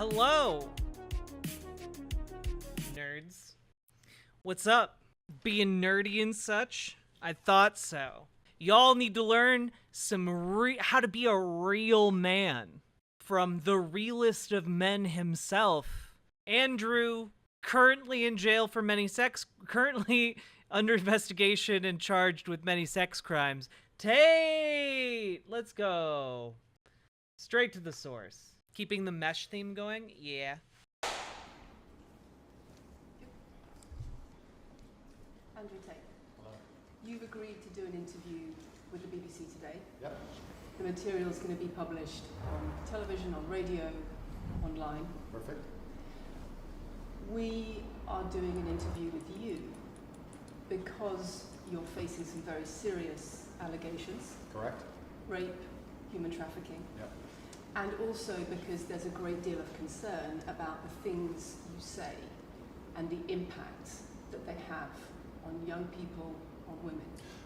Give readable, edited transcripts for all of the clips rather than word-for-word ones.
Hello, nerds. What's up? Being nerdy and such? I thought so. Y'all need to learn how to be a real man from the realest of men himself, Andrew, currently in jail for currently under investigation and charged with many sex crimes. Tate, let's go. Straight to the source. Keeping the mesh theme going? Yeah. Andrew Tate. Hello. You've agreed to do an interview with the BBC today. Yep. The material is going to be published on television, on radio, online. Perfect. We are doing an interview with you because you're facing some very serious allegations. Correct. Rape, human trafficking. Yep. And also because there's a great deal of concern about the things you say and the impact that they have on young people, on women.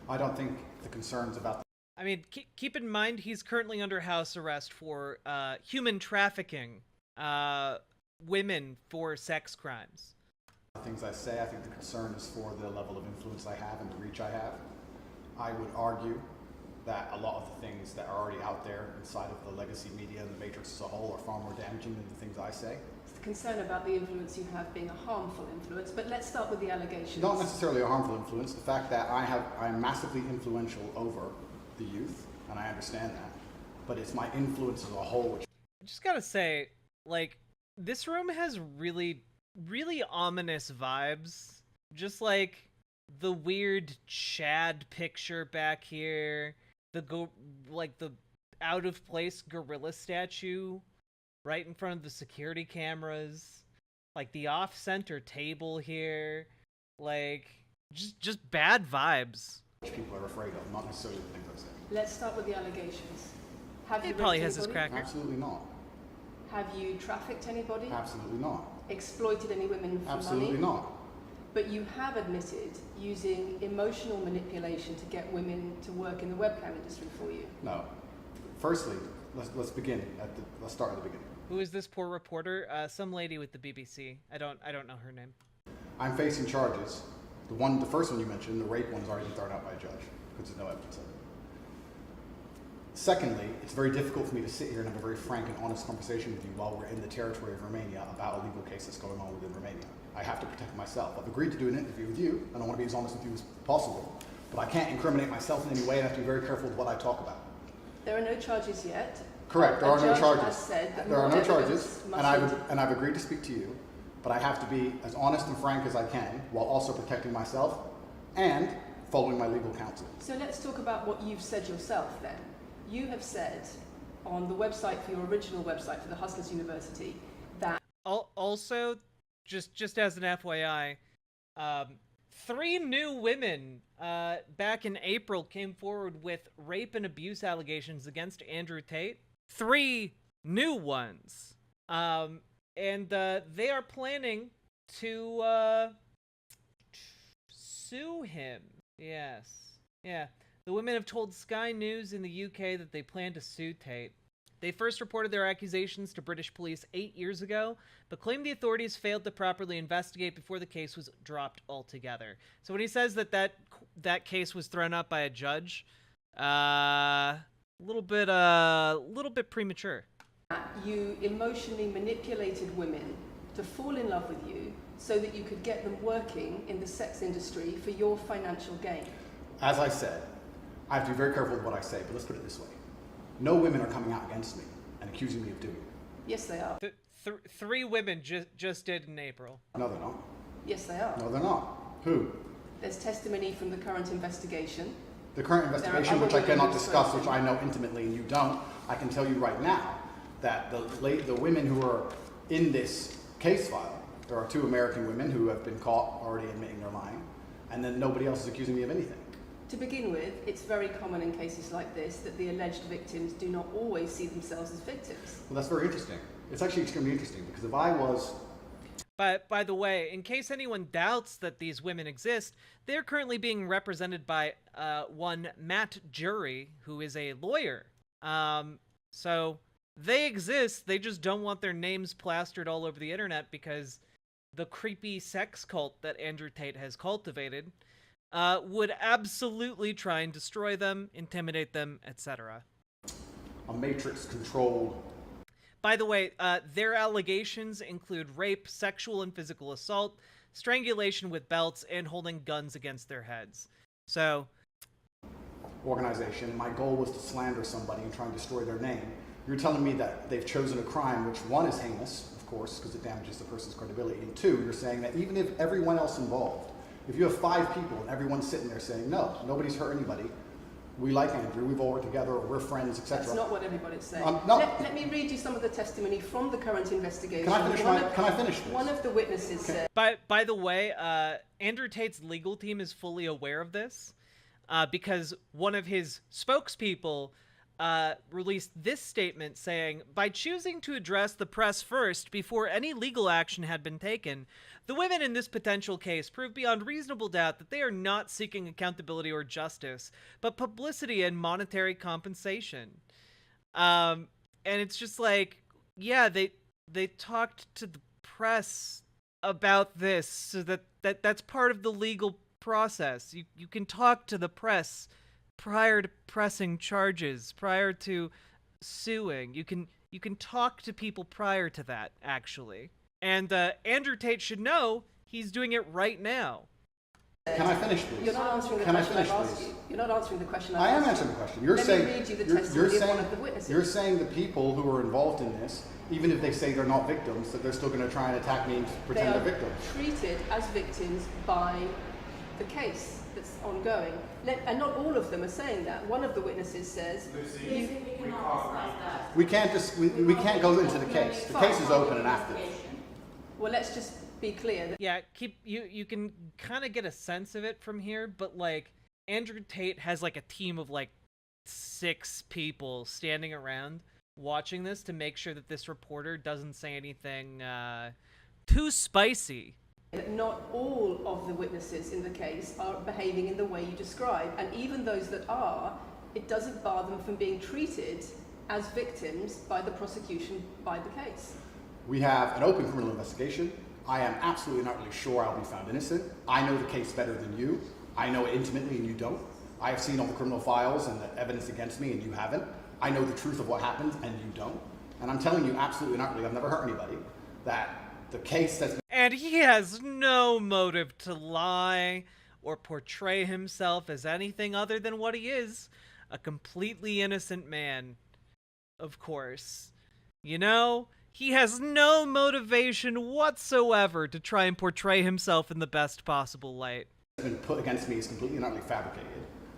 I don't think the concerns about I mean, keep in mind he's currently under house arrest for human trafficking women for sex crimes. the things I say. I think the concern is for the level of influence I have and the reach I have. I would argue that a lot of the things that are already out there inside of the legacy media and the matrix as a whole are far more damaging than the things I say. It's the concern about the influence you have being a harmful influence, but let's start with the allegations. Not necessarily a harmful influence. The fact that I'm massively influential over the youth, and I understand that, but it's my influence as a whole which I just gotta say, like, this room has really, really ominous vibes. Just like the weird Chad picture back here, the out of place gorilla statue right in front of the security cameras, like the off center table here, like just bad vibes. people are afraid of, not necessarily the things I say. Let's start with the allegations. Have He you probably raped has his anybody? cracker. Absolutely not. Have you trafficked anybody? Absolutely not. Exploited any women for Absolutely money? not. But you have admitted using emotional manipulation to get women to work in the webcam industry for you. No. Firstly, let's begin let's start at the beginning. Who is this poor reporter? Some lady with the BBC. I don't know her name. I'm facing charges. The first one you mentioned, the rape one's already been thrown out by a judge because there's no evidence of it. Secondly, it's very difficult for me to sit here and have a very frank and honest conversation with you while we're in the territory of Romania about a legal case that's going on within Romania. I have to protect myself. I've agreed to do an interview with you, and I want to be as honest with you as possible, but I can't incriminate myself in any way, and I have to be very careful with what I talk about. There are no charges yet. Correct, there are no judge charges. has said that There are more no charges, evidence and I've agreed to speak to you, but I have to be as honest and frank as I can while also protecting myself and following my legal counsel. So let's talk about what you've said yourself then. You have said on the website for your original website for the Hustlers University that Also, just as an FYI, 3 new women back in April came forward with rape and abuse allegations against Andrew Tate. 3 new ones. And they are planning to sue him. Yes. Yeah. The women have told Sky News in the UK that they plan to sue Tate. They first reported their accusations to British police 8 years ago, but claimed the authorities failed to properly investigate before the case was dropped altogether. So when he says that case was thrown out by a judge, a little bit premature. you emotionally manipulated women to fall in love with you so that you could get them working in the sex industry for your financial gain. As I said, I have to be very careful with what I say, but let's put it this way. No women are coming out against me and accusing me of doing it. Yes, they are. 3 women just did in April. No, they're not. Yes, they are. No, they're not. Who? There's testimony from the current investigation. The current There investigation, are which I other cannot women discuss, spoken. which I know intimately and you don't, I can tell you right now that the women who are in this case file, there are 2 American women who have been caught already admitting they're lying, and then nobody else is accusing me of anything. To begin with, it's very common in cases like this that the alleged victims do not always see themselves as victims. Well, that's very interesting. It's actually extremely interesting because if I was But by the way, in case anyone doubts that these women exist, they're currently being represented by one Matt Jury, who is a lawyer. So They exist, they just don't want their names plastered all over the internet because the creepy sex cult that Andrew Tate has cultivated would absolutely try and destroy them, intimidate them, etc. A matrix-controlled. By the way, their allegations include rape, sexual and physical assault, strangulation with belts, and holding guns against their heads. So, organization. My goal was to slander somebody and try and destroy their name. You're telling me that they've chosen a crime, which one is heinous, of course, because it damages the person's credibility, and two, you're saying that even if everyone else involved, if you have 5 people and everyone's sitting there saying, no, nobody's hurt anybody, we like Andrew, we've all worked together, or we're friends, etc. That's not what everybody's saying. No. Let me read you some of the testimony from the current investigation. Can I finish this? One of the witnesses said... By the way, Andrew Tate's legal team is fully aware of this because one of his spokespeople released this statement saying, by choosing to address the press first before any legal action had been taken, the women in this potential case prove beyond reasonable doubt that they are not seeking accountability or justice, but publicity and monetary compensation. And it's just like, yeah, they talked to the press about this, so that's part of the legal process. You can talk to the press prior to pressing charges, prior to suing. You can talk to people prior to that, actually. And Andrew Tate should know he's doing it right now. Can I finish, please? You're not answering the question I've asked you. You're not answering the question I've asked you. I am answering the question. You're saying, Let me read you the testimony of one of the witnesses. You're saying the people who are involved in this, even if they say they're not victims, that they're still going to try and attack me and pretend they're victims. They are treated as victims by the case that's ongoing. And not all of them are saying that. One of the witnesses says... We can't go into the case. The case is open and active. Well, let's just be clear. That yeah, you can kind of get a sense of it from here, but like Andrew Tate has like a team of like 6 people standing around watching this to make sure that this reporter doesn't say anything too spicy. Not all of the witnesses in the case are behaving in the way you describe, and even those that are, it doesn't bar them from being treated as victims by the prosecution, by the case. We have an open criminal investigation. I am absolutely not really sure I'll be found innocent. I know the case better than you. I know it intimately and you don't. I have seen all the criminal files and the evidence against me and you haven't. I know the truth of what happened and you don't. And I'm telling you absolutely not really, I've never hurt anybody, that the case that's... And he has no motive to lie or portray himself as anything other than what he is, a completely innocent man, of course. You know, he has no motivation whatsoever to try and portray himself in the best possible light. Has been put against me is completely and utterly fabricated,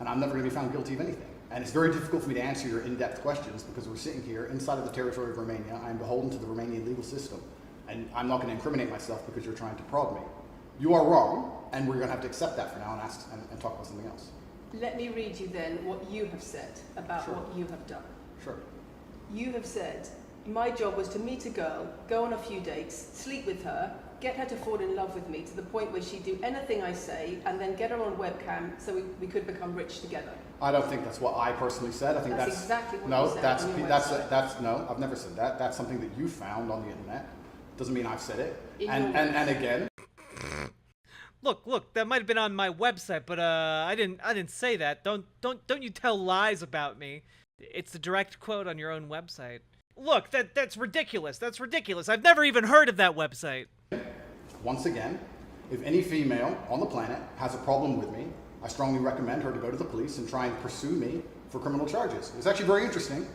and I'm never going to be found guilty of anything. And it's very difficult for me to answer your in-depth questions because we're sitting here inside of the territory of Romania. I'm beholden to the Romanian legal system, and I'm not going to incriminate myself because you're trying to prod me. You are wrong, and we're going to have to accept that for now and talk about something else. Let me read you then what you have said about what you have done. Sure. You have said, my job was to meet a girl, go on a few dates, sleep with her, get her to fall in love with me to the point where she'd do anything I say, and then get her on webcam so we could become rich together. I don't think that's what I personally said. I think that's exactly what no, you said that's on your that's website. that's no. I've never said that. That's something that you found on the internet. Doesn't mean I've said it. And again. Look, that might have been on my website, but I didn't say that. Don't you tell lies about me. It's a direct quote on your own website. Look, that's ridiculous. That's ridiculous. I've never even heard of that website. Once again, if any female on the planet has a problem with me, I strongly recommend her to go to the police and try and pursue me for criminal charges. It's actually very interesting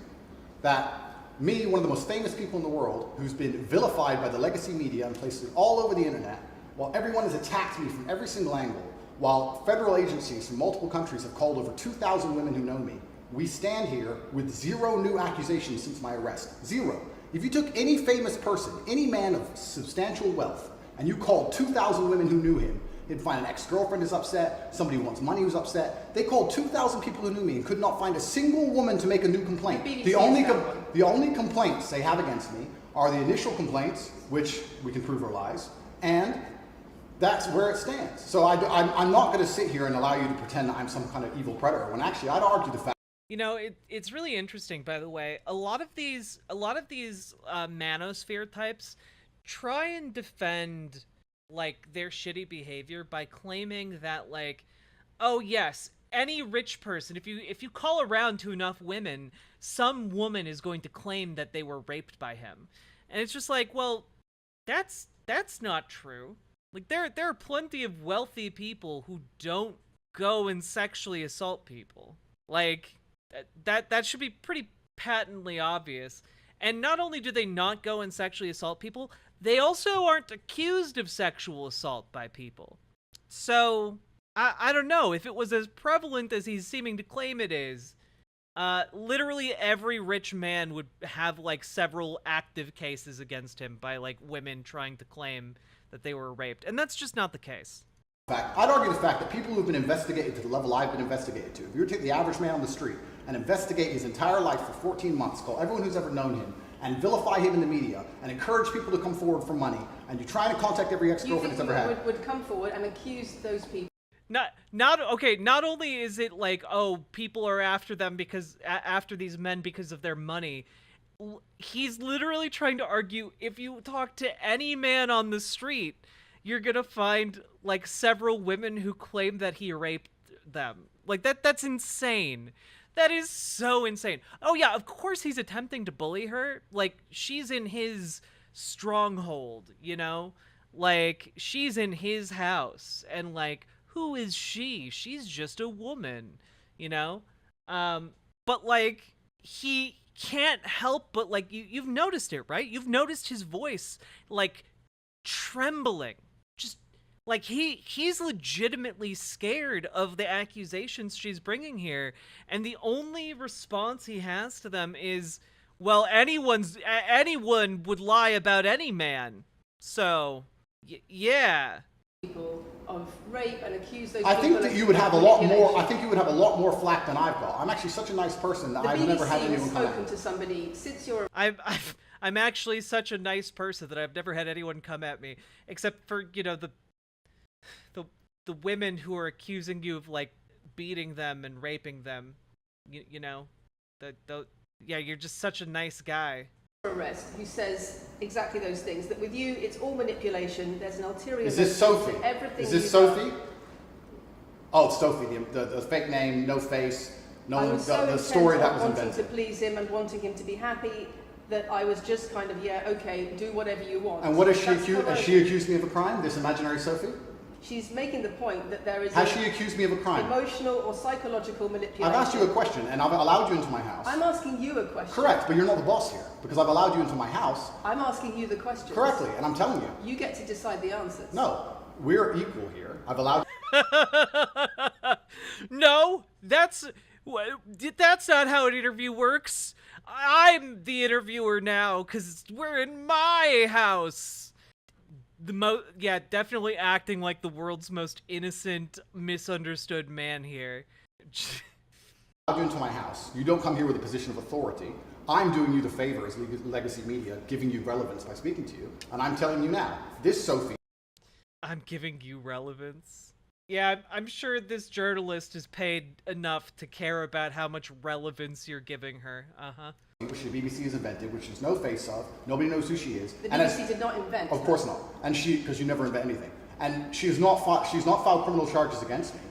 that me, one of the most famous people in the world, who's been vilified by the legacy media and places all over the internet, while everyone has attacked me from every single angle, while federal agencies from multiple countries have called over 2,000 women who know me, we stand here with 0 new accusations since my arrest. 0. If you took any famous person, any man of substantial wealth, and you called 2,000 women who knew him, you'd find an ex-girlfriend is upset, somebody who wants money who's upset. They called 2,000 people who knew me and could not find a single woman to make a new complaint. The only complaints they have against me are the initial complaints, which we can prove are lies, and that's where it stands. So I'm not going to sit here and allow you to pretend that I'm some kind of evil predator, when actually I'd argue the fact You know, it's really interesting, by the way. A lot of these manosphere types try and defend like their shitty behavior by claiming that like, oh yes, any rich person, if you call around to enough women, some woman is going to claim that they were raped by him. And it's just like, well, that's not true. Like there are plenty of wealthy people who don't go and sexually assault people. Like that should be pretty patently obvious. And not only do they not go and sexually assault people, they also aren't accused of sexual assault by people. So I don't know if it was as prevalent as he's seeming to claim it is. Literally every rich man would have like several active cases against him by like women trying to claim that they were raped, and that's just not the case. Fact, I'd argue the fact that people who've been investigated to the level I've been investigated to, if you were to take the average man on the street and investigate his entire life for 14 months, call everyone who's ever known him, and vilify him in the media, and encourage people to come forward for money, and you try to contact every ex-girlfriend he's ever had. Would come forward and accuse those people? Not only is it like, oh, people are after them because after these men because of their money. He's literally trying to argue if you talk to any man on the street, you're gonna find like several women who claim that he raped them. Like that's insane. That is so insane. Oh yeah, of course he's attempting to bully her. Like she's in his stronghold, you know? Like she's in his house, and like who is she? She's just a woman, you know? But like he can't help but like you've noticed it, right? You've noticed his voice like trembling. Just like he's legitimately scared of the accusations she's bringing here, and the only response he has to them is, well, anyone would lie about any man. So yeah. People of rape and accuse those I people think of that you would have a lot more. manipulation. I think you would have a lot more flack than I've got. I'm actually such a nice person that The I've BBC never had has anyone come at spoken me. to somebody since your I'm actually such a nice person that I've never had anyone come at me, except for, you know, the women who are accusing you of like beating them and raping them. You know, yeah, you're just such a nice guy. arrest, who says exactly those things. That with you, it's all manipulation. There's an ulterior. Is this motive Sophie? to everything. Is this you've Sophie? done. Oh, it's Sophie, the fake name, no face, no I one, was so the intent story that on was wanting invented. to please him and wanting him to be happy that I was just kind of, yeah, okay, do whatever you want. And what is she That's accused? what Has I- she accused me of a crime? This imaginary Sophie? She's making the point that there is Has she accused me of a crime? emotional or psychological manipulation. I've asked you a question, and I've allowed you into my house. I'm asking you a question. Correct, but you're not the boss here, because I've allowed you into my house I'm asking you the question. correctly, and I'm telling you, You get to decide the answers. no, we're equal here. I've allowed. No, that's not how an interview works. I'm the interviewer now because we're in my house. Yeah, definitely acting like the world's most innocent, misunderstood man here. allowed you into my house. You don't come here with a position of authority. I'm doing you the favor as legacy media, giving you relevance by speaking to you, and I'm telling you now, this Sophie. I'm giving you relevance. Yeah, I'm sure this journalist is paid enough to care about how much relevance you're giving her. Uh-huh. Which the BBC has invented, which there's no face of, nobody knows who she is. The and BBC did not invent. of course not. And because you never invent anything. And she's not filed criminal charges against me.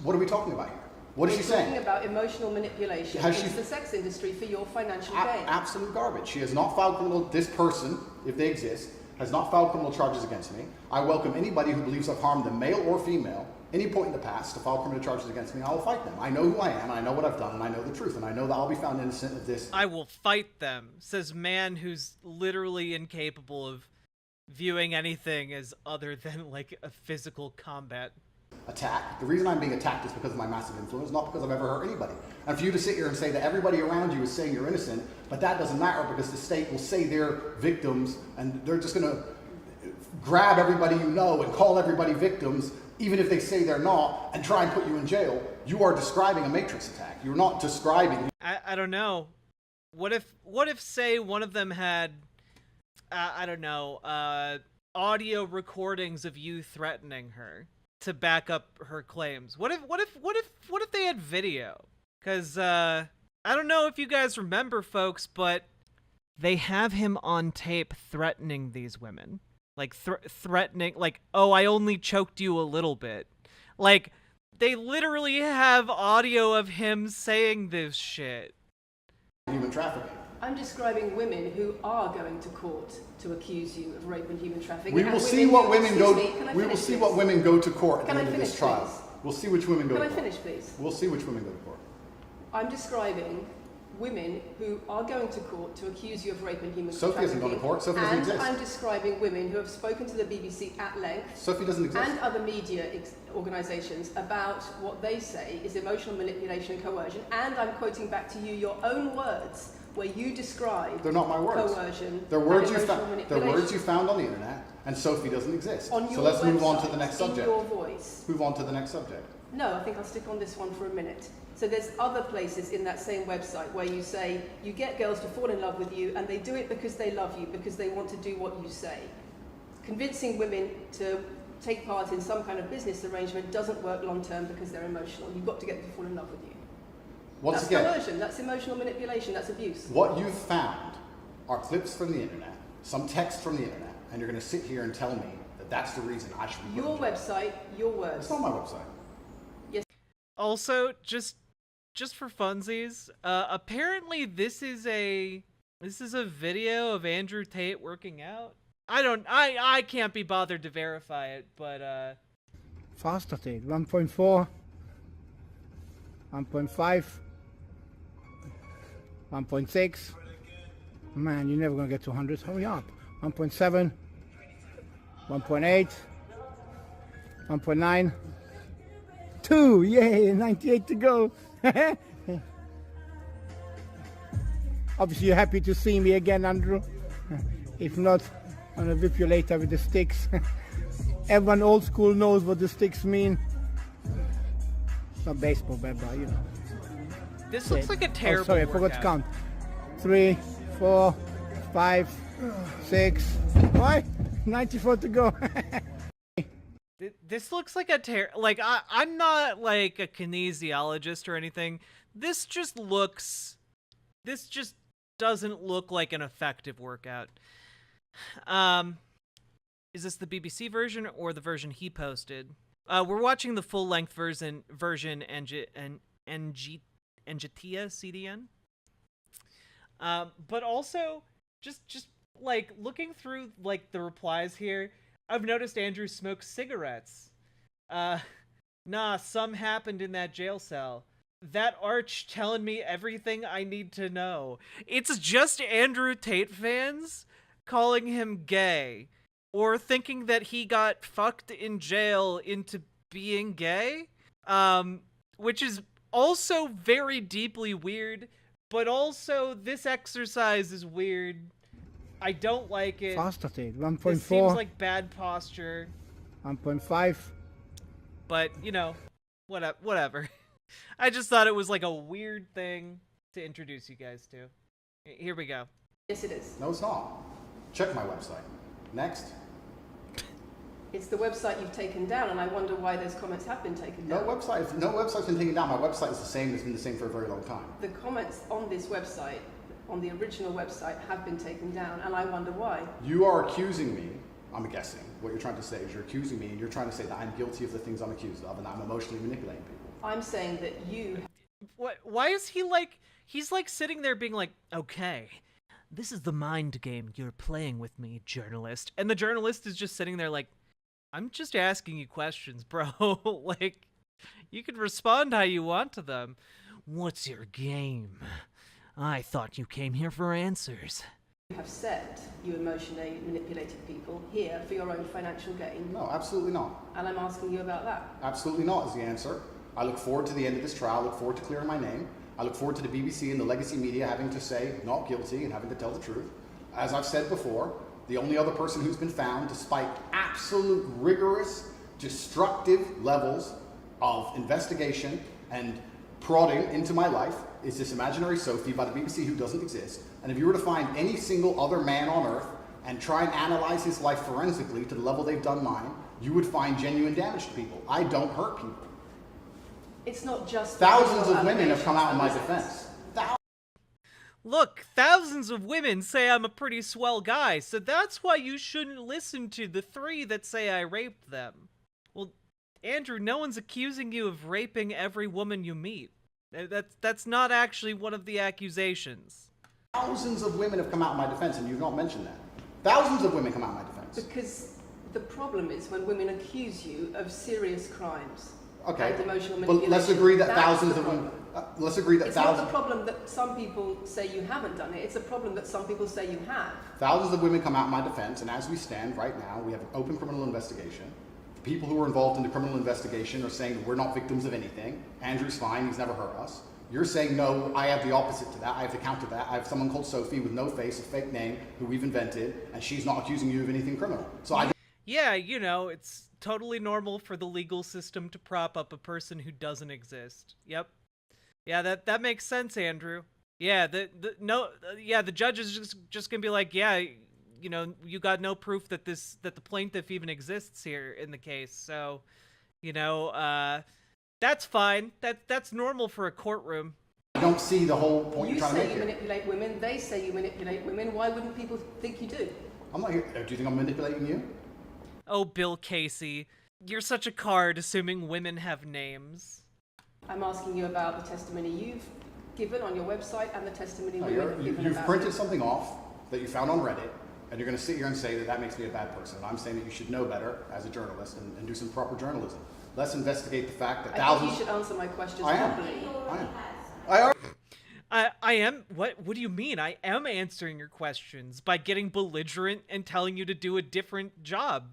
What are we talking about here? What is she We're talking saying? about emotional manipulation Has into she- the sex industry for your financial gain. Absolute garbage. She has not filed criminal. This person, if they exist, has not filed criminal charges against me. I welcome anybody who believes I've harmed them, male or female, any point in the past to file criminal charges against me. I will fight them. I know who I am, and I know what I've done, and I know the truth, and I know that I'll be found innocent of this. I will fight them, says man who's literally incapable of viewing anything as other than like a physical combat. Attack. The reason I'm being attacked is because of my massive influence, not because I've ever hurt anybody. And for you to sit here and say that everybody around you is saying you're innocent, but that doesn't matter because the state will say they're victims, and they're just going to grab everybody you know and call everybody victims, even if they say they're not, and try and put you in jail. You are describing a matrix attack. You're not describing. I don't know. What if say one of them had I don't know, audio recordings of you threatening her to back up her claims? What if they had video? Because, I don't know if you guys remember, folks, but they have him on tape threatening these women. Like, threatening, like, oh, I only choked you a little bit. Like, they literally have audio of him saying this shit. Human trafficking. I'm describing women who are going to court to accuse you of rape and human trafficking. We will see what women go. We will see what women go to court at the end of this trial. We'll see which women go to court. Can I finish, please? We'll see which women go to court. I'm describing women who are going to court to accuse you of rape and human Sophie trafficking. hasn't gone to court. Sophie doesn't exist. And I'm describing women who have spoken to the BBC at length. Sophie doesn't exist. And other media organisations about what they say is emotional manipulation and coercion. And I'm quoting back to you your own words where you describe They're not my words. Coercion. They're words and you emotional found. They're manipulation. words you found on the internet, and Sophie doesn't exist. On your so let's move on to website, the next subject. In your voice. Move on to the next subject. No, I think I'll stick on this one for a minute. So there's other places in that same website where you say you get girls to fall in love with you and they do it because they love you, because they want to do what you say. Convincing women to take part in some kind of business arrangement doesn't work long term because they're emotional. You've got to get them to fall in love with you. Once That's again, coercion, that's emotional manipulation, that's abuse. what you've found are clips from the internet, some text from the internet, and you're going to sit here and tell me that that's the reason I should be put Your in jail. website, your words. It's not my website. Also, just for funsies, apparently this is a video of Andrew Tate working out. I can't be bothered to verify it, but Faster Tate, 1.4, 1.5, 1.6. Man, you're never gonna get to 100. Hurry up. 1.7, 1.8, 1.9, 2. Yay, 98 to go. Obviously, you're happy to see me again, Andrew. If not, I'm gonna whip you later with the sticks. Everyone old school knows what the sticks mean. It's not baseball bat, but you know. this looks like a terrible Oh, sorry, I forgot to count. 3, 4, 5, 6. Why? 94 to go. This looks like I'm not like a kinesiologist or anything. This just doesn't look like an effective workout. Is this the BBC version or the version he posted? We're watching the full-length version Ngitia CDN. But also, just like looking through like the replies here, I've noticed Andrew smokes cigarettes. Nah, some happened in that jail cell. That arch telling me everything I need to know. It's just Andrew Tate fans calling him gay, or thinking that he got fucked in jail into being gay, which is also very deeply weird, but also this exercise is weird. I don't like it. Faster Tate, It 1.4, seems like bad posture, 1.5. but, you know, whatever. I just thought it was like a weird thing to introduce you guys to. Here we go. Yes, it is. No, it's not. Check my website. Next. It's the website you've taken down, and I wonder why those comments have been taken No down. website's been taken down. My website is the same. It's been the same for a very long time. The comments on this website, on the original website, have been taken down, and I wonder why. You are accusing me, I'm guessing, what you're trying to say is you're accusing me and you're trying to say that I'm guilty of the things I'm accused of and that I'm emotionally manipulating people. I'm saying that you What? Why is he like? He's like sitting there being like, "Okay, this is the mind game you're playing with me, journalist." And the journalist is just sitting there like, "I'm just asking you questions, bro. Like, you can respond how you want to them. What's your game? I thought you came here for answers." have said you emotionally manipulated people here for your own financial gain, No, absolutely not. and I'm asking you about that. Absolutely not is the answer. I look forward to the end of this trial. I look forward to clearing my name. I look forward to the BBC and the legacy media having to say not guilty and having to tell the truth. As I've said before, the only other person who's been found, despite absolute rigorous, destructive levels of investigation and prodding into my life, is this imaginary Sophie by the BBC who doesn't exist. And if you were to find any single other man on earth and try and analyze his life forensically to the level they've done mine, you would find genuine damage to people. I don't hurt people. It's not just Thousands criminal of women have come out in my allegations. defense. Look, thousands of women say I'm a pretty swell guy, so that's why you shouldn't listen to the 3 that say I raped them. Well, Andrew, no one's accusing you of raping every woman you meet. That's not actually one of the accusations. Thousands of women have come out in my defense, and you've not mentioned that. Thousands of women come out in my defense. Because the problem is when women accuse you of serious crimes Okay, and emotional but manipulation. let's agree that that's thousands the of women. problem. Let's agree that It's thousands. not the problem that some people say you haven't done it. It's a problem that some people say you have. Thousands of women come out in my defense, and as we stand right now, we have an open criminal investigation. The people who are involved in the criminal investigation are saying that we're not victims of anything. Andrew's fine, he's never hurt us. You're saying, no, I have the opposite to that. I have to counter that. I have someone called Sophie with no face, a fake name, who we've invented, and she's not accusing you of anything criminal. So Yeah, you know, it's totally normal for the legal system to prop up a person who doesn't exist. Yep. Yeah, that makes sense, Andrew. Yeah, the judge is just gonna be like, yeah, you know, you got no proof that the plaintiff even exists here in the case. So, you know, that's fine. That's normal for a courtroom. I don't see the whole point You you're trying to say make you here. manipulate women, they say you manipulate women. Why wouldn't people think you do? I'm not here. Do you think I'm manipulating you? Oh, Bill Casey, you're such a card assuming women have names. I'm asking you about the testimony you've given on your website and the testimony No, women have given you've about printed you. something off that you found on Reddit, and you're going to sit here and say that that makes me a bad person. I'm saying that you should know better as a journalist and do some proper journalism. Let's investigate the fact that I thousands. think you should answer my questions I am. properly. I am. I are. I am. What do you mean? I am answering your questions by getting belligerent and telling you to do a different job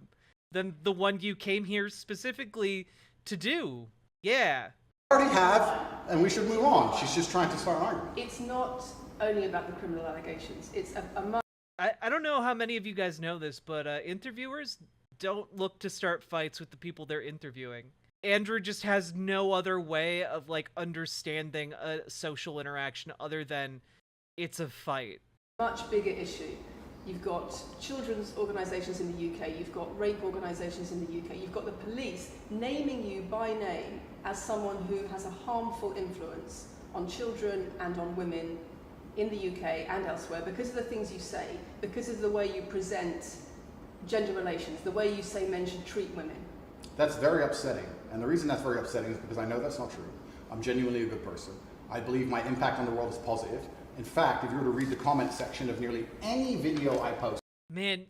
than the one you came here specifically to do. Yeah. I already have, and we should move on. She's just trying to start an argument. It's not only about the criminal allegations. It's a much I don't know how many of you guys know this, but interviewers don't look to start fights with the people they're interviewing. Andrew just has no other way of, like, understanding a social interaction other than it's a fight. much bigger issue. You've got children's organisations in the UK, you've got rape organisations in the UK, you've got the police naming you by name as someone who has a harmful influence on children and on women in the UK and elsewhere because of the things you say, because of the way you present gender relations, the way you say men should treat women. That's very upsetting. And the reason that's very upsetting is because I know that's not true. I'm genuinely a good person. I believe my impact on the world is positive. In fact, if you were to read the comment section of nearly any video I post, Man,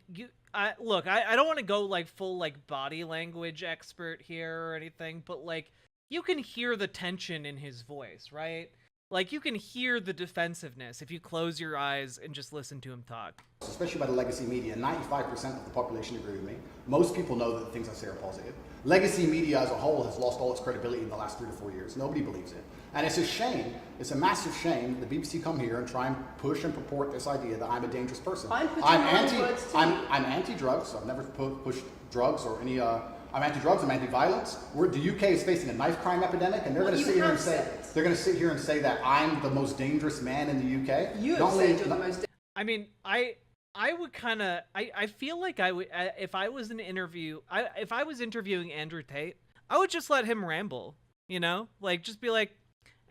look, I don't want to go, like, full, like, body language expert here or anything, but, like, you can hear the tension in his voice, right? Like, you can hear the defensiveness if you close your eyes and just listen to him talk. especially by the legacy media, 95% of the population agree with me. Most people know that the things I say are positive. Legacy media as a whole has lost all its credibility in the last 3 to 4 years. Nobody believes it. And it's a shame, it's a massive shame the BBC come here and try and push and purport this idea that I'm a dangerous person. I'm putting my own words to you. I'm anti-drugs, so I've never pushed drugs or any, I'm anti-drugs, I'm anti-violence. The UK is facing a knife crime epidemic, and they're Well, going to you sit here have and say, said. they're going to sit here and say that I'm the most dangerous man in the UK. You Not have only- said you're the most I mean, I would kind of, I feel like I would, if I was if I was interviewing Andrew Tate, I would just let him ramble, you know? Like, just be like,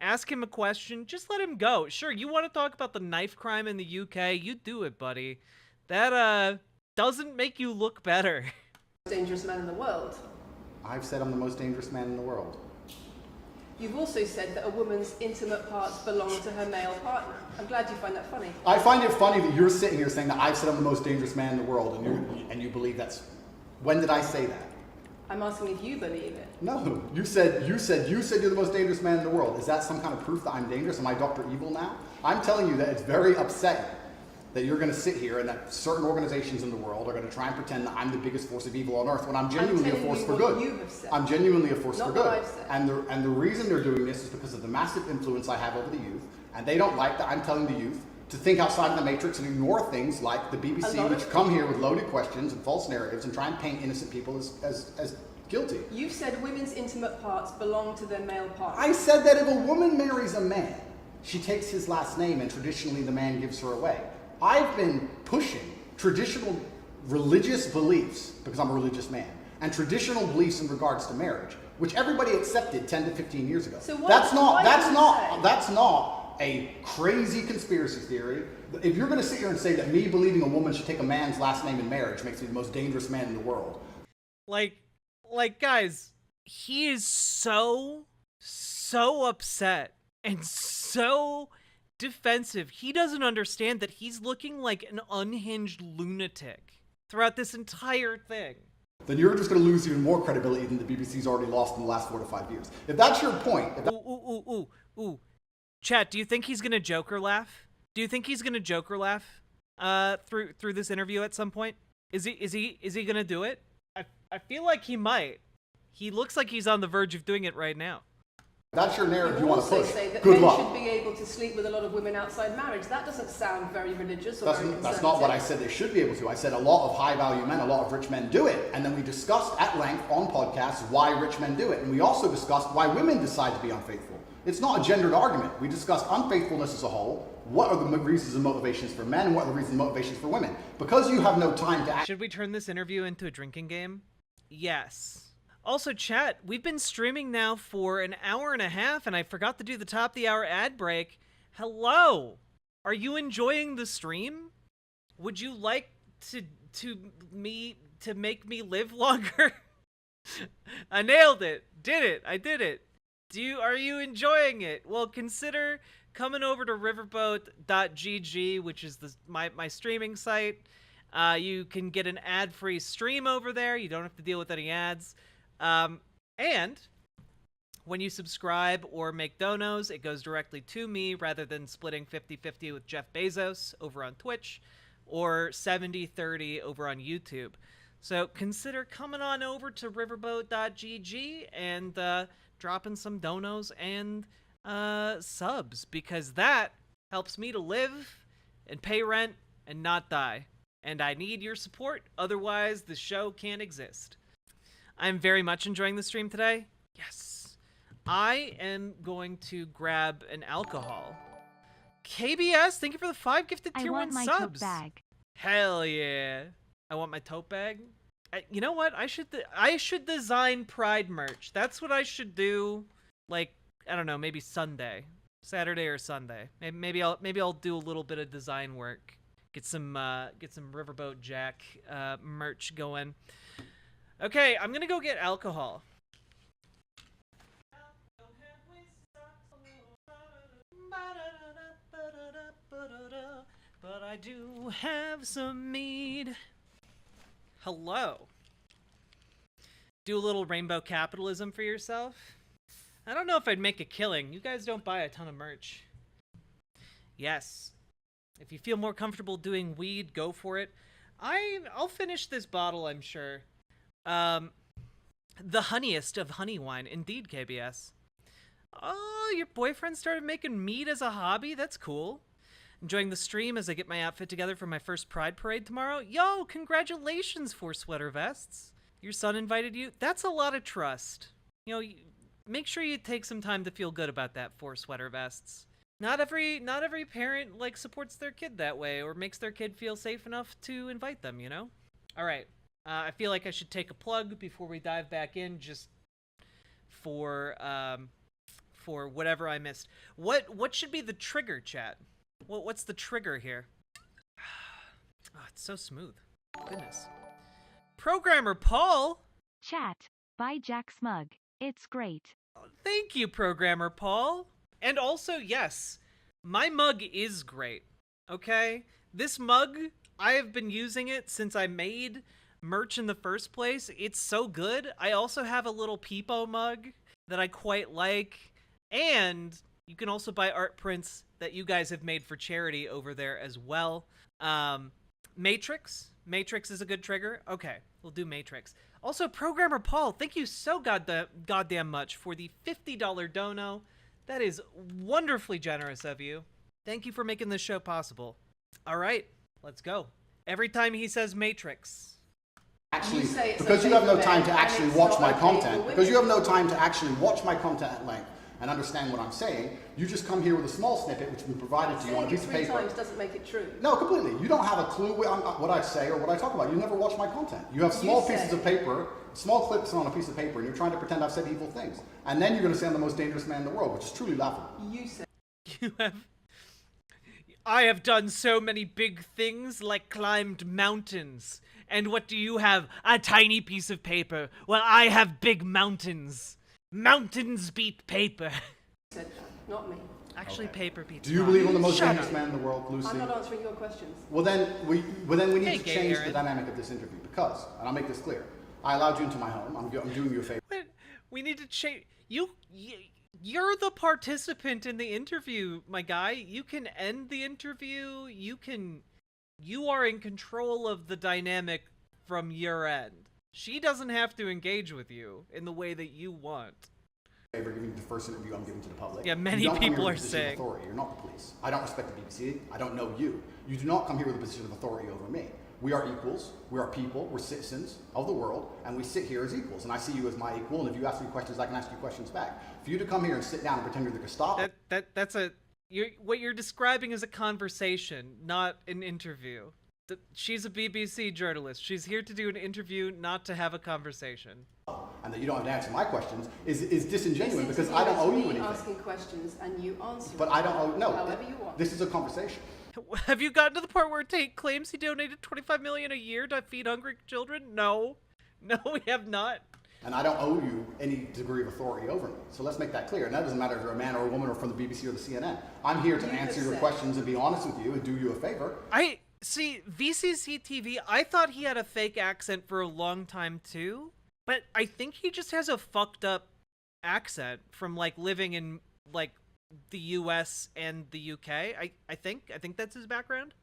ask him a question, just let him go. Sure, you want to talk about the knife crime in the UK, you do it, buddy. That, doesn't make you look better. dangerous man in the world. I've said I'm the most dangerous man in the world. You've also said that a woman's intimate parts belong to her male partner. I'm glad you find that funny. I find it funny that you're sitting here saying that I've said I'm the most dangerous man in the world, and you believe that's. When did I say that? I'm asking if you believe it. No, you said you're the most dangerous man in the world. Is that some kind of proof that I'm dangerous? Am I Dr. Evil now? I'm telling you that it's very upsetting that you're going to sit here and that certain organizations in the world are going to try and pretend that I'm the biggest force of evil on earth when I'm genuinely a telling force you for what good. you have said. I'm genuinely a force Not for what good. I've said. And the reason they're doing this is because of the massive influence I have over the youth, and they don't like that I'm telling the youth to think outside of the matrix and ignore things like the A BBC, lot which of come here with loaded questions and false narratives and try and paint innocent people as guilty. You've said women's intimate parts belong to their male partner. I said that if a woman marries a man, she takes his last name and traditionally the man gives her away. I've been pushing traditional religious beliefs because I'm a religious man and traditional beliefs in regards to marriage, which everybody accepted 10 to 15 years ago. So That's not a crazy conspiracy theory. If you're going to sit here and say that me believing a woman should take a man's last name in marriage makes me the most dangerous man in the world. Like guys, he is so upset and so defensive. He doesn't understand that he's looking like an unhinged lunatic throughout this entire thing. Then you're just going to lose even more credibility than the BBC's already lost in the last 4 to 5 years. If that's your point... Ooh. Chat, do you think he's going to Joker laugh? Do you think he's going to Joker laugh through this interview at some point? Is he going to do it? I feel like he might. He looks like he's on the verge of doing it right now. That's your narrative you want to also push. say that Good men luck. should be able to sleep with a lot of women outside marriage. That doesn't sound very religious or very conservative. That's not what I said they should be able to. I said a lot of high-value men, a lot of rich men do it. And then we discussed at length on podcasts why rich men do it. And we also discussed why women decide to be unfaithful. It's not a gendered argument. We discussed unfaithfulness as a whole. What are the reasons and motivations for men and what are the reasons and motivations for women? Because you have no time to... Should we turn this interview into a drinking game? Yes. Also, chat, we've been streaming now for an hour and a half, and I forgot to do the top of the hour ad break. Hello! Are you enjoying the stream? Would you like to make me live longer? I nailed it. I did it. Are you enjoying it? Well, consider coming over to riverboat.gg, which is my streaming site. You can get an ad-free stream over there. You don't have to deal with any ads. And when you subscribe or make donos, it goes directly to me rather than splitting 50-50 with Jeff Bezos over on Twitch or 70-30 over on YouTube. So consider coming on over to riverboat.gg and dropping some donos and subs, because that helps me to live and pay rent and not die. And I need your support, otherwise the show can't exist. I'm very much enjoying the stream today. Yes. I am going to grab an alcohol. KBS, thank you for the 5 gifted tier 1 subs. I want my tote bag. Hell yeah. I want my tote bag. You know what? I should design Pride merch. That's what I should do. Like, I don't know, maybe Sunday. Saturday or Sunday. Maybe I'll do a little bit of design work. Get some Riverboat Jack merch going. Okay, I'm gonna go get alcohol. But I do have some mead. Hello. Do a little rainbow capitalism for yourself? I don't know if I'd make a killing. You guys don't buy a ton of merch. Yes. If you feel more comfortable doing weed, go for it. I'll finish this bottle, I'm sure. The honeyest of honey wine. Indeed, KBS. Oh, your boyfriend started making mead as a hobby? That's cool. Enjoying the stream as I get my outfit together for my first Pride Parade tomorrow? Yo, congratulations, 4 Sweater Vests. Your son invited you? That's a lot of trust. You know, make sure you take some time to feel good about that, 4 Sweater Vests. Not every parent, like, supports their kid that way or makes their kid feel safe enough to invite them, you know? All right. I feel like I should take a plug before we dive back in, just for whatever I missed. What should be the trigger, chat? What's the trigger here? Oh, it's so smooth. Goodness. Programmer Paul! Chat. By Jack Smug. It's great. Thank you, Programmer Paul. And also, yes, my mug is great, okay? This mug, I have been using it since I made merch in the first place. It's so good. I also have a little Peepo mug that I quite like. And you can also buy art prints that you guys have made for charity over there as well. Matrix. Matrix is a good trigger. Okay, we'll do Matrix. Also, Programmer Paul, thank you so goddamn much for the $50 dono. That is wonderfully generous of you. Thank you for making this show possible. All right, let's go. Every time he says Matrix. Actually, because you have no time to actually watch my content, because you have no time to actually watch my content at length, and understand what I'm saying. You just come here with a small snippet, which we provided to you on a piece of Saying it paper. 3 times doesn't make it true. No, completely. You don't have a clue what I say or what I talk about. You never watch my content. You have small pieces of paper, small clips on a piece of paper, and you're trying to pretend I've said evil things. And then you're going to say I'm the most dangerous man in the world, which is truly laughable. You said I have done so many big things, like climbed mountains. And what do you have? A tiny piece of paper. Well, I have big mountains. Mountains beat paper. that, not me. Actually, paper beats. Do you believe I'm the most Shut dangerous up. man in the world, Lucy? I'm not answering your questions. Well then we need Hey, to gay change Aaron. the dynamic of this interview because, and I'll make this clear, I allowed you into my home. I'm doing you a favor. But we need to change. You're the participant in the interview, my guy. You can end the interview. You are in control of the dynamic from your end. She doesn't have to engage with you in the way that you want. Favor giving you the first interview I'm giving to the public. Yeah, many You don't come people here are with a position of saying. authority. You're not the police. I don't respect the BBC. I don't know you. You do not come here with a position of authority over me. We are equals. We are people. We're citizens of the world, and we sit here as equals. And I see you as my equal. And if you ask me questions, I can ask you questions back. For you to come here and sit down and pretend you're the Gestapo. What you're describing is a conversation, not an interview. She's a BBC journalist. She's here to do an interview, not to have a conversation. And that you don't have to answer my questions is disingenuous This because I don't owe you me anything. asking questions and you answer. But I don't owe, no. However you want. This is a conversation. Have you gotten to the part where Tate claims he donated $25 million a year to feed hungry children? No, we have not. And I don't owe you any degree of authority over me. So let's make that clear. And that doesn't matter if you're a man or a woman or from the BBC or the CNN. I'm here to You answer have your said- questions and be honest with you and do you a favor. I see VCC TV. I thought he had a fake accent for a long time too, but I think he just has a fucked up accent from like living in like the US and the UK. I think that's his background.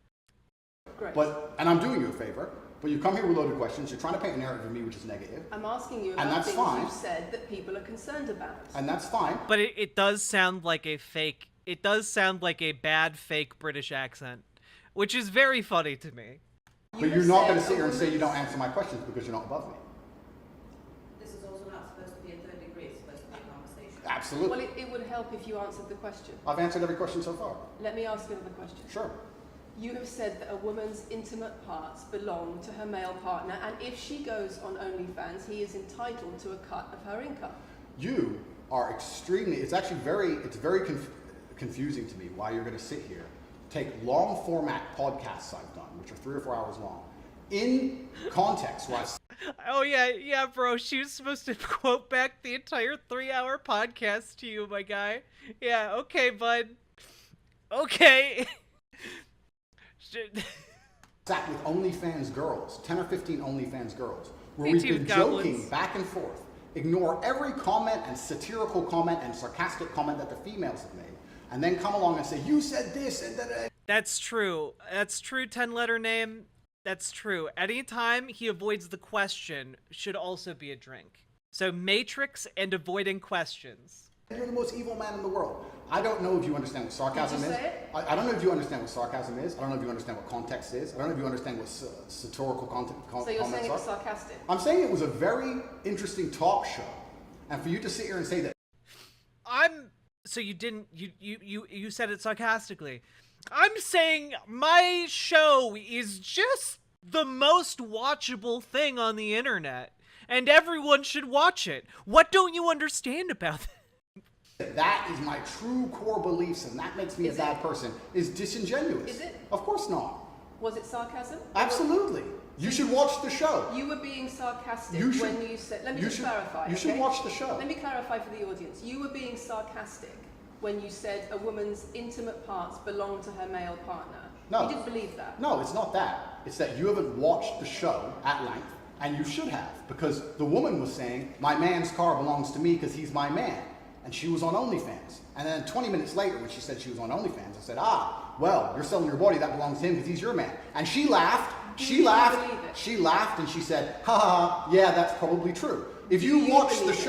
Great. And I'm doing you a favor, but you come here with loaded questions. You're trying to paint a narrative of me which is negative. I'm asking you And about that's things fine. you've said that people are concerned about. And that's fine. But it does sound like a fake. It does sound like a bad fake British accent, which is very funny to me. But you're not going to sit here and say you don't answer my questions because you're not above me. This is also not supposed to be a third degree, it's supposed to be a conversation. Absolutely. Well, it would help if you answered the question. I've answered every question so far. Let me ask another question. Sure. You have said that a woman's intimate parts belong to her male partner, and if she goes on OnlyFans, he is entitled to a cut of her income. You are extremely, it's very confusing to me why you're going to sit here, take long format podcasts I've done, which are 3 or 4 hours long, in context where I Oh yeah, bro. She was supposed to quote back the entire 3-hour podcast to you, my guy. Yeah, okay, bud. Okay. sat with OnlyFans girls, 10 or 15 OnlyFans girls, where 18 we've been goblins. joking back and forth, ignore every comment and satirical comment and sarcastic comment that the females have made, and then come along and say, you said this and that. That's true. That's true, 10-letter name. That's true. Anytime he avoids the question should also be a drink. So Matrix and avoiding questions. You're the most evil man in the world. I don't know if you understand what sarcasm Did you is. say it? I don't know if you understand what sarcasm is. I don't know if you understand what context is. I don't know if you understand what satirical So you're saying comments it was are. sarcastic? I'm saying it was a very interesting talk show. And for you to sit here and say that So you didn't you said it sarcastically. I'm saying my show is just the most watchable thing on the internet, and everyone should watch it. What don't you understand about that? that is my true core beliefs and that makes me a Is bad it? person is disingenuous. Is it? Of course not. Was it sarcasm? Absolutely. You should watch the show. You were being sarcastic You should- when you said. Let me you just should- clarify. you should okay? watch the show. Let me clarify for the audience. You were being sarcastic when you said a woman's intimate parts belong to her male partner. No. You didn't believe that. No, it's not that. It's that you haven't watched the show at length, and you should have, because the woman was saying, my man's car belongs to me because he's my man. And she was on OnlyFans. And then 20 minutes later, when she said she was on OnlyFans, I said, well, you're selling your body, that belongs to him because he's your man. And she laughed, Do she you laughed, believe it? she laughed, and she said, ha ha ha, yeah, that's probably true. If Do you you watch the believe it?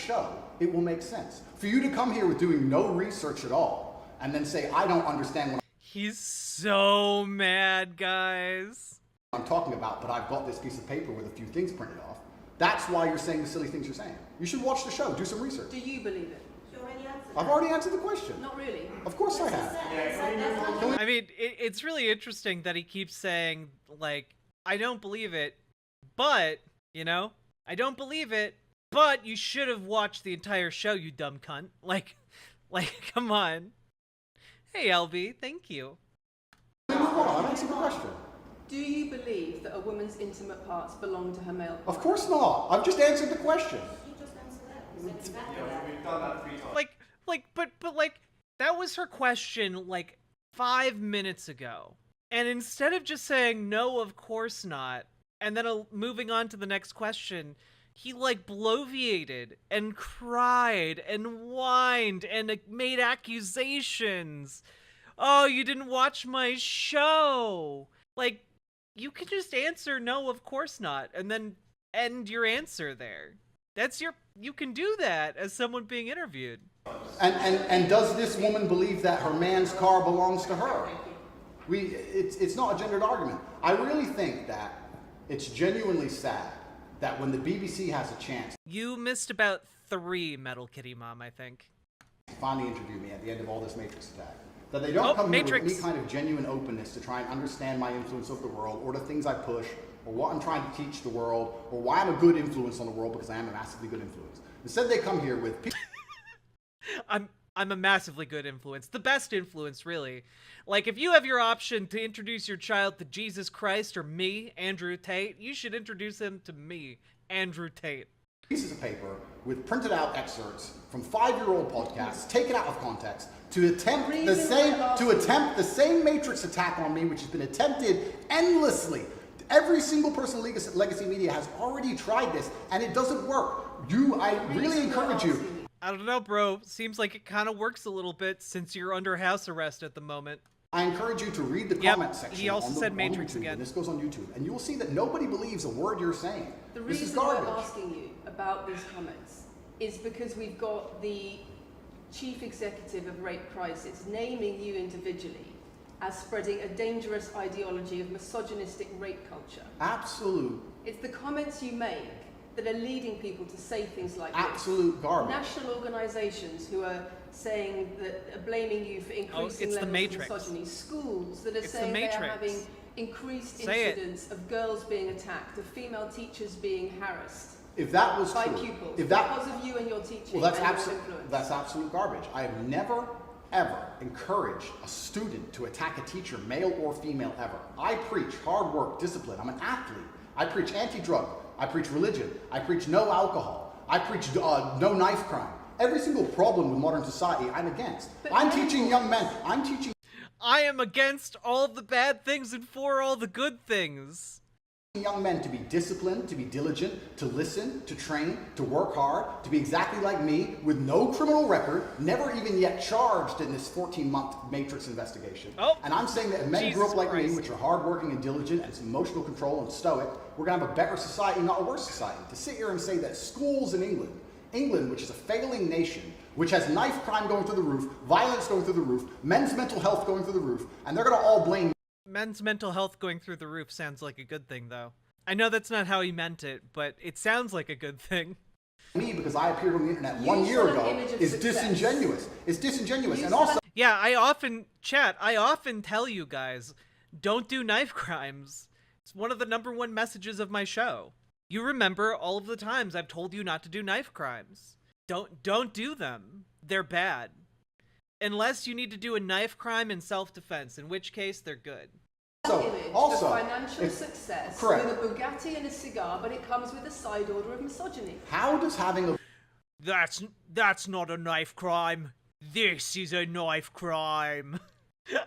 show, it will make sense. For you to come here with doing no research at all, and then say, I don't understand what He's so mad, guys. I'm talking about, but I've got this piece of paper with a few things printed off. That's why you're saying the silly things you're saying. You should watch the show, do some research. Do you believe it? You already answered I've already answered the question. Not really. Of course I have. I mean, it's really interesting that he keeps saying, like, I don't believe it, but, you know, I don't believe it, but you should have watched the entire show, you dumb cunt. Like, come on. Hey, LB, thank you. I've answered the question. Do you believe that a woman's intimate parts belong to her male Of course not. I've just answered the question. You just answered that. You said exactly that. We've done that 3 times. But like, that was her question, like, 5 minutes ago. And instead of just saying, no, of course not, and then moving on to the next question, he, like, bloviated and cried and whined and made accusations. Oh, you didn't watch my show. Like, you can just answer, no, of course not, and then end your answer there. You can do that as someone being interviewed. And does this woman believe that her man's car belongs to her? It's not a gendered argument. I really think that it's genuinely sad that when the BBC has a chance You missed about 3, Metal Kitty Mom, I think. to finally interview me at the end of all this Matrix attack, that they don't come here Matrix. with any kind of genuine openness to try and understand my influence over the world, or the things I push, or what I'm trying to teach the world, or why I'm a good influence on the world, because I am a massively good influence. Instead, they come here with I'm a massively good influence. The best influence, really. Like, if you have your option to introduce your child to Jesus Christ or me, Andrew Tate, you should introduce him to me, Andrew Tate. pieces of paper with printed out excerpts from 5-year-old podcasts taken out of context to attempt the same Matrix attack on me, which has been attempted endlessly. Every single person in Legacy Media has already tried this, and it doesn't work. I really encourage you. I don't know, bro. Seems like it kind of works a little bit since you're under house arrest at the moment. I encourage you to read the Yep, comment section. he also said on Matrix YouTube, again. and this goes on YouTube, and you will see that nobody believes a word you're saying. The This is reason we're garbage. asking you about these comments is because we've got the chief executive of Rape Crisis naming you individually as spreading a dangerous ideology of misogynistic rape culture. Absolute It's the comments you make that are leading people to say things like Absolute this. garbage. National organisations who are saying that are blaming you for increasing it's the levels Matrix. of misogyny. Schools that are It's the saying they are Matrix. having increased Say it. incidents of girls being attacked, of female teachers being harassed If that was by true, pupils if that because of you and your teaching well, that's and your absolute. influence. That's absolute garbage. I have never, ever encouraged a student to attack a teacher, male or female, ever. I preach hard work, discipline. I'm an athlete. I preach anti-drug. I preach religion. I preach no alcohol. I preach no knife crime. Every single problem with modern society, I'm against. But I'm no- teaching young men. I'm teaching I am against all the bad things and for all the good things. young men to be disciplined, to be diligent, to listen, to train, to work hard, to be exactly like me, with no criminal record, never even yet charged in this 14-month Matrix investigation. Oh, and I'm saying that if men grew Jesus up like Christ. me, which are hardworking and diligent and some emotional control and stoic, we're going to have a better society, not a worse society. To sit here and say that schools in England, which is a failing nation, which has knife crime going through the roof, violence going through the roof, men's mental health going through the roof, and they're going to all blame Men's mental health going through the roof sounds like a good thing, though. I know that's not how he meant it, but it sounds like a good thing. me because I appeared on the internet You 1 year saw an ago image of is success. disingenuous. It's disingenuous. You And saw also, Yeah, I often tell you guys, don't do knife crimes. It's one of the #1 messages of my show. You remember all of the times I've told you not to do knife crimes. Don't do them. They're bad. Unless you need to do a knife crime in self-defense, in which case they're good. Image also, of financial if- success correct. with a Bugatti and a cigar, but it comes with a side order of misogyny. how does having a That's not a knife crime. This is a knife crime.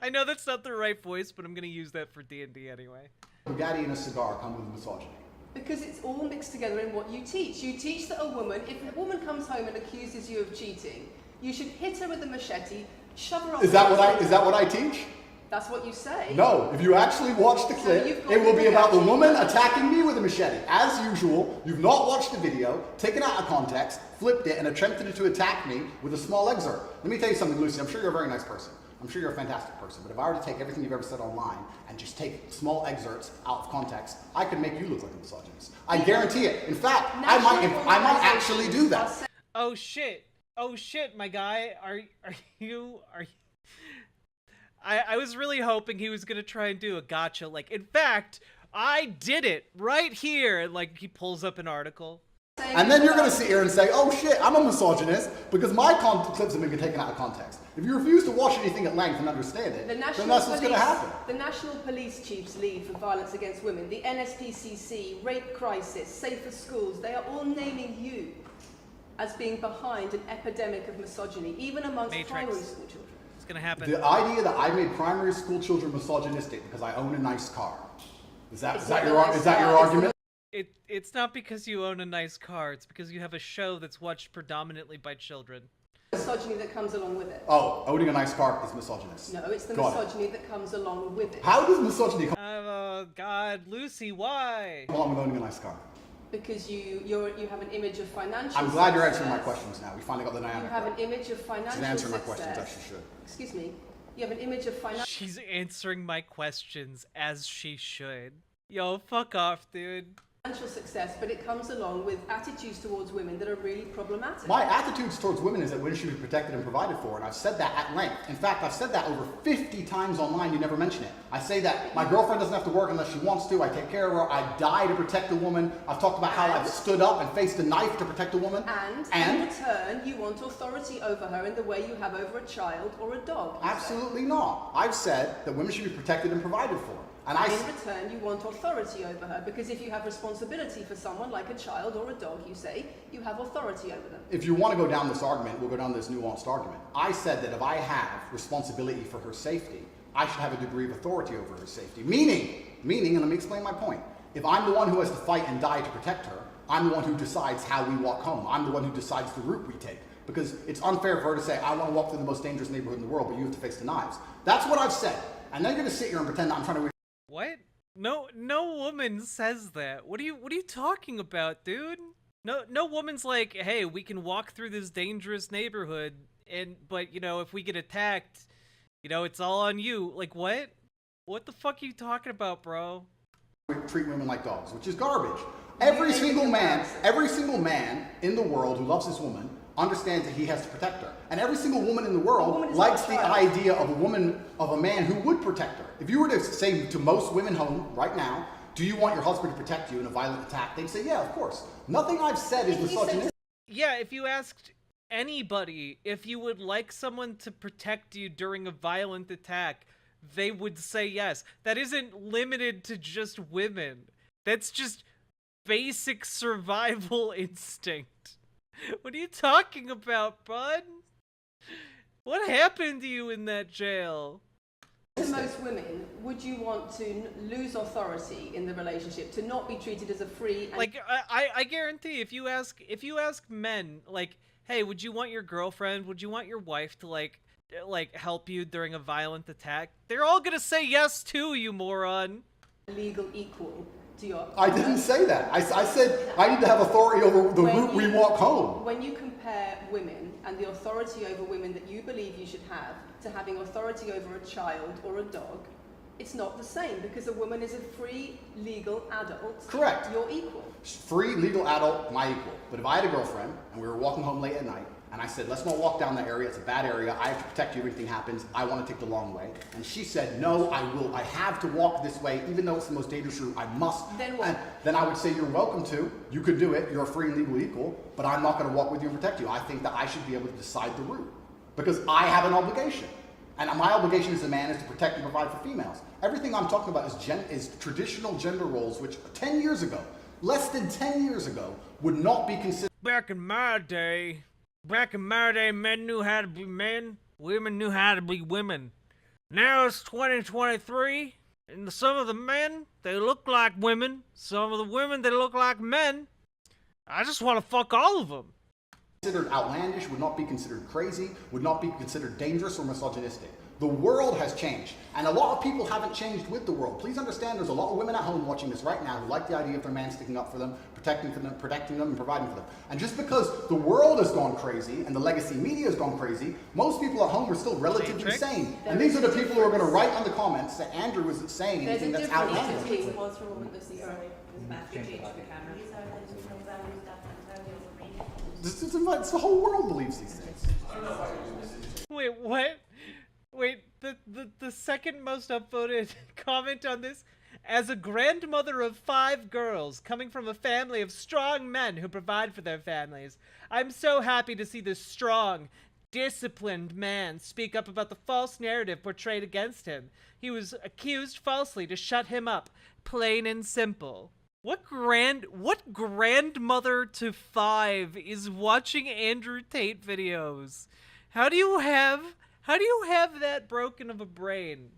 I know that's not the right voice, but I'm gonna use that for D&D anyway. Bugatti and a cigar come with misogyny? Because it's all mixed together in what you teach. You teach that if a woman comes home and accuses you of cheating, you should hit her with a machete, shove her off. Is that what I teach? That's what you say. No. If you actually watch the So clip, you've got it will the be about the Bugatti. woman attacking me with a machete. As usual, you've not watched the video, taken it out of context, flipped it, and attempted to attack me with a small excerpt. Let me tell you something, Lucy. I'm sure you're a very nice person. I'm sure you're a fantastic person, but if I were to take everything you've ever said online and just take small excerpts out of context, I could make you look like a misogynist. I guarantee it. In fact, I might actually do that. Oh shit. Oh shit, my guy. Are you I was really hoping he was gonna try and do a gotcha. Like, in fact, I did it right here. And like, he pulls up an article. And then you're going to sit here and say, oh shit, I'm a misogynist because my clips have been taken out of context. If you refuse to watch anything at length and understand it, then that's what's going to happen. The National Police Chiefs League for Violence Against Women, the NSPCC, Rape Crisis, Safer Schools, they are all naming you as being behind an epidemic of misogyny, even amongst primary school children. It's going to happen. The idea that I made primary school children misogynistic because I own a nice car. Is that your argument? It's not because you own a nice car, it's because you have a show that's watched predominantly by children. Misogyny that comes along with it. Oh, owning a nice car is misogynist. No, it's the misogyny that comes along with it. How does misogyny come Oh God, Lucy, why? along with owning a nice car? Because you have an image of financial I'm glad you're success. answering my questions now. We finally got the dynamic. You have an image of financial She's answering my success. questions as she should. Excuse me. You have an image of financial She's answering my questions as she should. Yo, fuck off, dude. success, but it comes along with attitudes towards women that are really problematic. My attitudes towards women is that women should be protected and provided for, and I've said that at length. In fact, I've said that over 50 times online, you never mention it. I say that my girlfriend doesn't have to work unless she wants to, I take care of her, I die to protect a woman. I've talked about how I've stood up and faced a knife to protect a woman. And in return, you want authority over her in the way you have over a child or a dog. Absolutely not. I've said that women should be protected and provided for. And in return, you want authority over her, because if you have responsibility for someone like a child or a dog, you say, you have authority over them. If you want to go down this argument, we'll go down this nuanced argument. I said that if I have responsibility for her safety, I should have a degree of authority over her safety. Meaning, and let me explain my point. If I'm the one who has to fight and die to protect her, I'm the one who decides how we walk home. I'm the one who decides the route we take. Because it's unfair for her to say, I want to walk through the most dangerous neighborhood in the world, but you have to face the knives. That's what I've said. And then you're going to sit here and pretend that I'm trying to... What? No woman says that. What are you talking about, dude? No woman's like, hey, we can walk through this dangerous neighborhood, but you know, if we get attacked, you know, it's all on you. Like, what? What the fuck are you talking about, bro? Treat women like dogs, which is garbage. Every single man in the world who loves this woman understands that he has to protect her. And every single woman in the world likes the idea of a man who would protect her. If you were to say to most women home right now, do you want your husband to protect you in a violent attack? They'd say, yeah, of course. Nothing I've said is misogynistic. Yeah, if you asked anybody if you would like someone to protect you during a violent attack, they would say yes. That isn't limited to just women. That's just basic survival instinct. What are you talking about, bud? What happened to you in that jail? To most women, would you want to lose authority in the relationship, to not be treated as a free... And like, I guarantee if you ask men, like, hey, would you want your girlfriend, would you want your wife to, like help you during a violent attack? They're all gonna say yes too, you moron. Legal equal to your... I didn't say that. I said I need to have authority over the route we walk home. When you compare women and the authority over women that you believe you should have to having authority over a child or a dog, it's not the same, because a woman is a free, legal adult. Correct. You're equal. Free, legal adult, my equal. But if I had a girlfriend and we were walking home late at night, and I said, let's not walk down that area, it's a bad area, I have to protect you if anything happens, I want to take the long way. And she said, no, I have to walk this way, even though it's the most dangerous route, I must. Then what? And then I would say, you're welcome to, you could do it, you're a free and legal equal, but I'm not going to walk with you and protect you. I think that I should be able to decide the route, because I have an obligation. And my obligation as a man is to protect and provide for females. Everything I'm talking about is traditional gender roles, which 10 years ago, less than 10 years ago, would not be considered. Back in my day, men knew how to be men, women knew how to be women. Now it's 2023, and some of the men, they look like women. Some of the women, they look like men. I just want to fuck all of them. Considered outlandish, would not be considered crazy, would not be considered dangerous or misogynistic. The world has changed, and a lot of people haven't changed with the world. Please understand there's a lot of women at home watching this right now who like the idea of their man sticking up for them, protecting them, and providing for them. And just because the world has gone crazy and the legacy media has gone crazy, most people at home are still relatively sane. And these are the people who are going to write on the comments that Andrew isn't saying anything that's outlandish. It's the whole world believes these things. Wait, what? Wait, the second most upvoted comment on this: as a grandmother of 5 girls, coming from a family of strong men who provide for their families, I'm so happy to see this strong, disciplined man speak up about the false narrative portrayed against him. He was accused falsely to shut him up, plain and simple. What grandmother to 5 is watching Andrew Tate videos? How do you have that broken of a brain?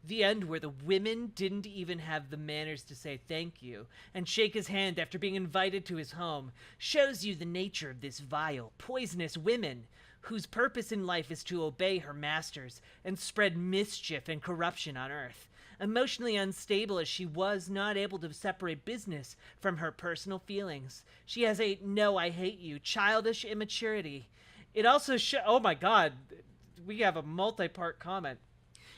The end where the women didn't even have the manners to say thank you and shake his hand after being invited to his home shows you the nature of this vile, poisonous woman whose purpose in life is to obey her masters and spread mischief and corruption on earth. Emotionally unstable as she was, not able to separate business from her personal feelings. She has a "no, I hate you" childish immaturity. It also oh my god, we have a multi-part comment.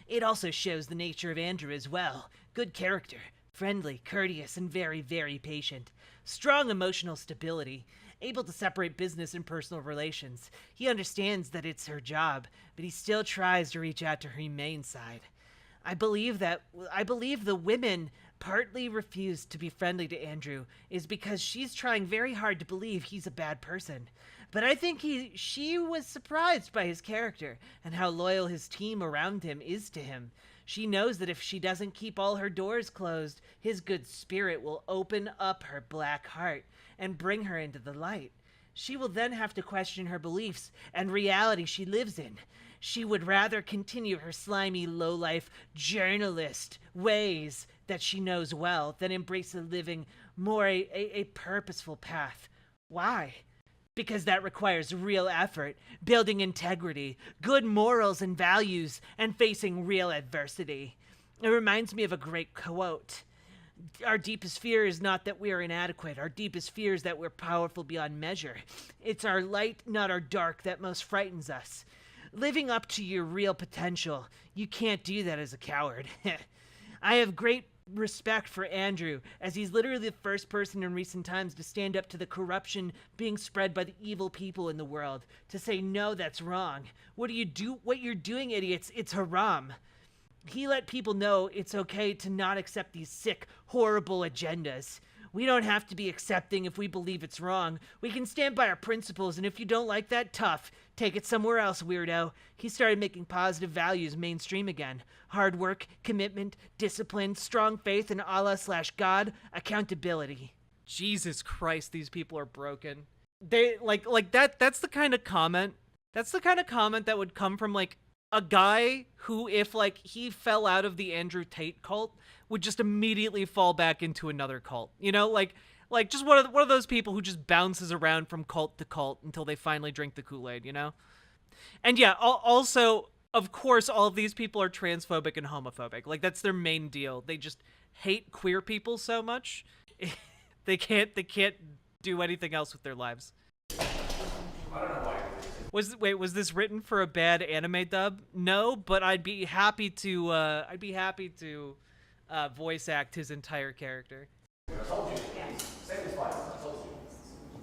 It also shows the nature of Andrew as well. Good character, friendly, courteous, and very, very patient. Strong emotional stability, able to separate business and personal relations. He understands that it's her job, but he still tries to reach out to her humane side. I believe the women partly refused to be friendly to Andrew is because she's trying very hard to believe he's a bad person. But I think she was surprised by his character and how loyal his team around him is to him. She knows that if she doesn't keep all her doors closed, his good spirit will open up her black heart and bring her into the light. She will then have to question her beliefs and reality she lives in. She would rather continue her slimy, low-life journalist ways that she knows well than embrace a living more a purposeful path. Why? Because that requires real effort, building integrity, good morals and values, and facing real adversity. It reminds me of a great quote. Our deepest fear is not that we are inadequate. Our deepest fear is that we're powerful beyond measure. It's our light, not our dark, that most frightens us. Living up to your real potential, you can't do that as a coward. I have great respect for Andrew, as he's literally the first person in recent times to stand up to the corruption being spread by the evil people in the world, to say, no, that's wrong. What you're doing, idiots, it's haram. He let people know it's okay to not accept these sick, horrible agendas. We don't have to be accepting if we believe it's wrong. We can stand by our principles, and if you don't like that, tough. Take it somewhere else, weirdo. He started making positive values mainstream again. Hard work, commitment, discipline, strong faith in Allah/God, accountability. Jesus Christ, these people are broken. They, like that's the kind of comment. That's the kind of comment that would come from, like, a guy who, if, like, he fell out of the Andrew Tate cult, would just immediately fall back into another cult. You know, like just one of those people who just bounces around from cult to cult until they finally drink the Kool-Aid, you know? And yeah, also, of course, all of these people are transphobic and homophobic. Like, that's their main deal. They just hate queer people so much, they can't do anything else with their lives. Was this written for a bad anime dub? No, but I'd be happy to voice act his entire character. I told you. Same as Spider. I told you.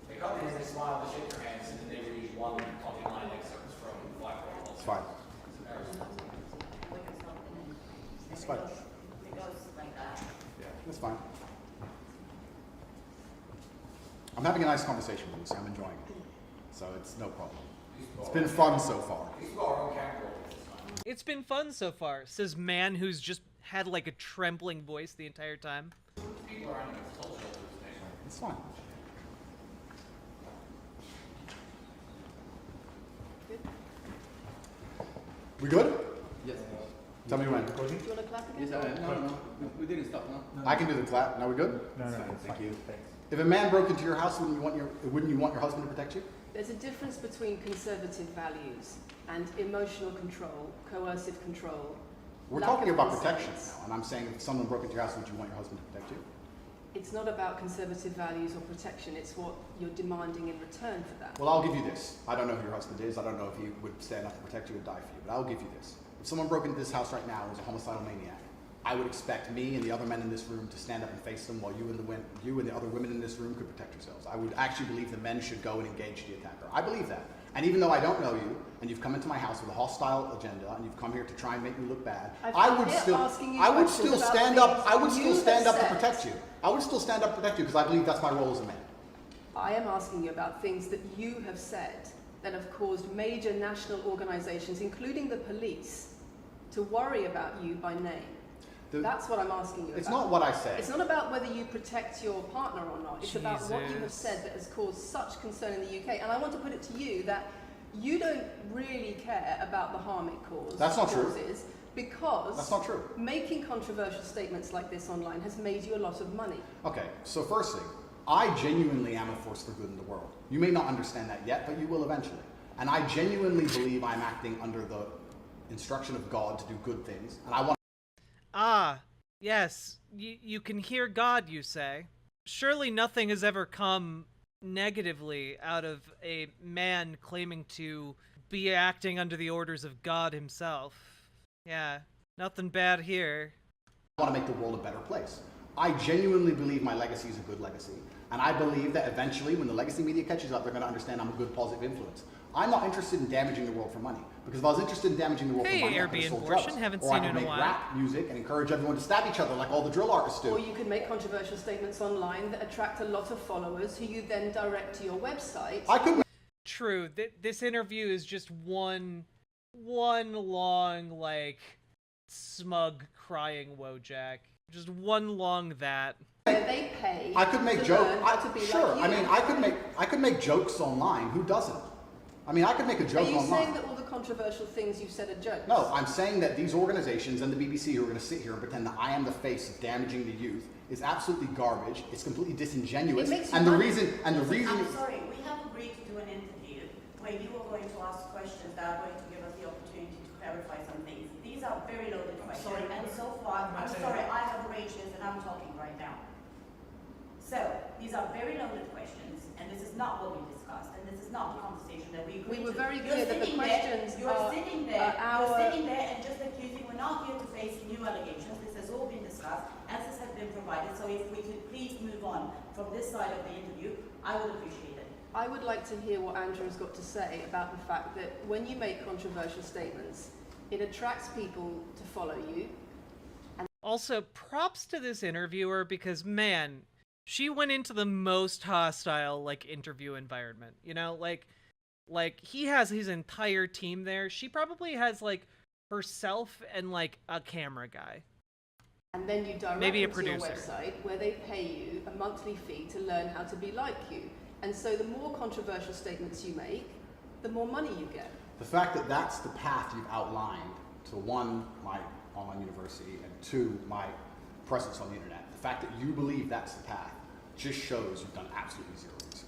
They come in, they smile, they shake their hands, and then they read one fucking line excerpts from Black Hole. It's fine. It's fine. It goes like that. Yeah, that's fine. I'm having a nice conversation with you, so I'm enjoying it. So it's no problem. It's been fun so far. It's been fun so far, says man who's just had like a trembling voice the entire time. It's fine. We good? Yes. Tell me when. Do you want to clap again? Yes, no, we didn't stop, no? I can do the clap. Now we good? No, Thank you. Thanks. If a man broke into your house, wouldn't you want your husband to protect you? There's a difference between conservative values and emotional control, coercive control. We're lack talking of about consent. protection now, and I'm saying if someone broke into your house, would you want your husband to protect you? It's not about conservative values or protection, it's what you're demanding in return for that. Well, I'll give you this. I don't know who your husband is. I don't know if he would stand up to protect you or die for you, but I'll give you this. If someone broke into this house right now and was a homicidal maniac, I would expect me and the other men in this room to stand up and face them while you and the other women in this room could protect yourselves. I would actually believe the men should go and engage the attacker. I believe that. And even though I don't know you, and you've come into my house with a hostile agenda, and you've come here to try and make me look bad, I would still stand up to protect you. I would still stand up to protect you because I believe that's my role as a man. I am asking you about things that you have said that have caused major national organizations, including the police, to worry about you by name. That's what I'm asking you about. It's not what I say. It's not about whether you protect your partner or not. It's about what you have said that has caused such concern in the UK. And I want to put it to you that you don't really care about the harm it causes. That's not true. Because that's not true. Making controversial statements like this online has made you a lot of money. Okay, so first thing, I genuinely am a force for good in the world. You may not understand that yet, but you will eventually. And I genuinely believe I'm acting under the instruction of God to do good things. And I want. Ah, yes, you can hear God, you say. Surely nothing has ever come negatively out of a man claiming to be acting under the orders of God himself. Yeah, nothing bad here. I want to make the world a better place. I genuinely believe my legacy is a good legacy. And I believe that eventually, when the legacy media catches up, they're going to understand I'm a good, positive influence. I'm not interested in damaging the world for money. Because if I was interested in damaging the world for money, I could have sold drugs. Haven't or seen I you could in a make while. rap music and encourage everyone to stab each other like all the drill artists do. Or you could make controversial statements online that attract a lot of followers who you then direct to your website. I could. True. This interview is just one long, like, smug crying Wojak. Just one long that. Where they pay. I could make to jokes. learn how to be Sure. like you. I mean, I could make jokes online. Who doesn't? I mean, I could make a joke Are you online. saying that all the controversial things you've said are jokes? No, I'm saying that these organizations and the BBC who are going to sit here and pretend that I am the face of damaging the youth is absolutely garbage. It's completely disingenuous. It makes you and the money. reason I'm sorry, we have agreed to do an interview where you are going to ask questions that are going to give us the opportunity to clarify some things. These are very loaded questions, and so far, I'm sorry, I have arranged this and I'm talking right now. So, these are very loaded questions, and this is not what we discussed, and this is not the conversation that we agreed to. We were very clear that the questions You're are sitting there and just accusing, we're not here to face new allegations, this has all been discussed, answers have been provided, so if we could please move on from this side of the interview, I would appreciate it. I would like to hear what Andrew's got to say about the fact that when you make controversial statements, it attracts people to follow you. Also, props to this interviewer because, man, she went into the most hostile, like, interview environment. You know, like he has his entire team there. She probably has, like, herself and, like, a camera guy. And then you direct Maybe a them to your producer. website where they pay you a monthly fee to learn how to be like you. And so the more controversial statements you make, the more money you get. The fact that that's the path you've outlined to one, my online university, and two, my presence on the internet, the fact that you believe that's the path just shows you've done absolutely zero research.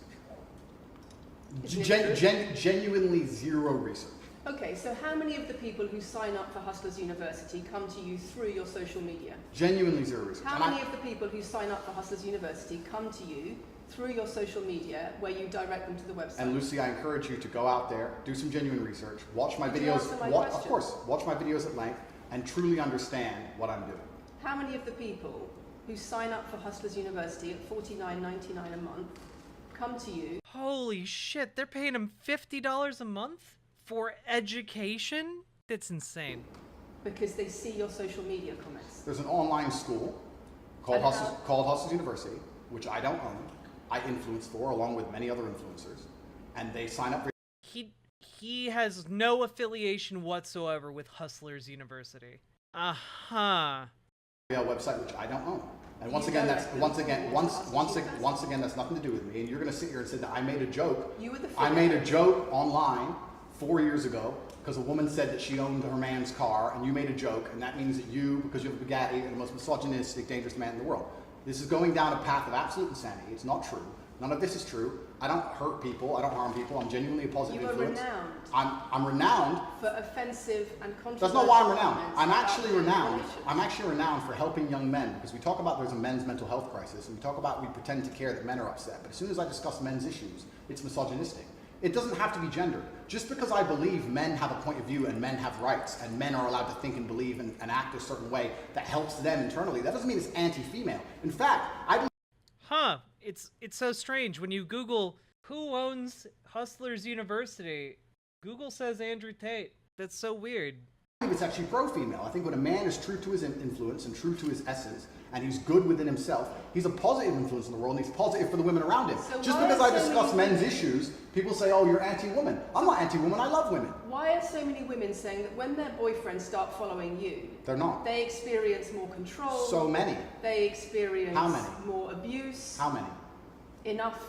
Genuinely zero research. Okay, so how many of the people who sign up for Hustlers University come to you through your social media? Genuinely zero research. How many of the people who sign up for Hustlers University come to you through your social media where you direct them to the website? And Lucy, I encourage you to go out there, do some genuine research, watch my Did you videos, answer my of question? course, watch my videos at length, and truly understand what I'm doing. How many of the people who sign up for Hustlers University at $49.99 a month come to you? Holy shit, they're paying him $50 a month for education? That's insane. Because they see your social media comments. There's an online school called Hustlers University, which I don't own. I influence for, along with many other influencers, and they sign up for. He has no affiliation whatsoever with Hustlers University. Uh-huh. A website which I don't own. And once You again, direct them that's to once again that's nothing to do with me. And you're going to sit here and say that I made a joke. You were the I made a joke online 4 years ago because a woman said that she owned her man's car, and you made a joke, and that means that you, because you have a Bugatti, are the most misogynistic, dangerous man in the world. This is going down a path of absolute insanity. It's not true. None of this is true. I don't hurt people. I don't harm people. I'm genuinely a positive influence. You are renowned. I'm renowned for offensive and controversial. That's not why I'm renowned. comments I'm about actually gay renowned. relations. I'm actually renowned for helping young men, because we talk about there's a men's mental health crisis, and we talk about we pretend to care that men are upset. But as soon as I discuss men's issues, it's misogynistic. It doesn't have to be gendered. Just because I believe men have a point of view and men have rights and men are allowed to think and believe and act a certain way that helps them internally, that doesn't mean it's anti-female. In fact, I believe Huh. It's so strange. When you Google who owns Hustlers University, Google says Andrew Tate. That's so weird. it's actually pro-female. I think when a man is true to his influence and true to his essence, and he's good within himself, he's a positive influence in the world, and he's positive for the women around him. So Just why because are I so discuss many men's women- issues, people say, oh, you're anti-woman. I'm not anti-woman, I love women. Why are so many women saying that when their boyfriends start following you, They're not. they experience more control? So many. They experience How many? more abuse? How many? Enough.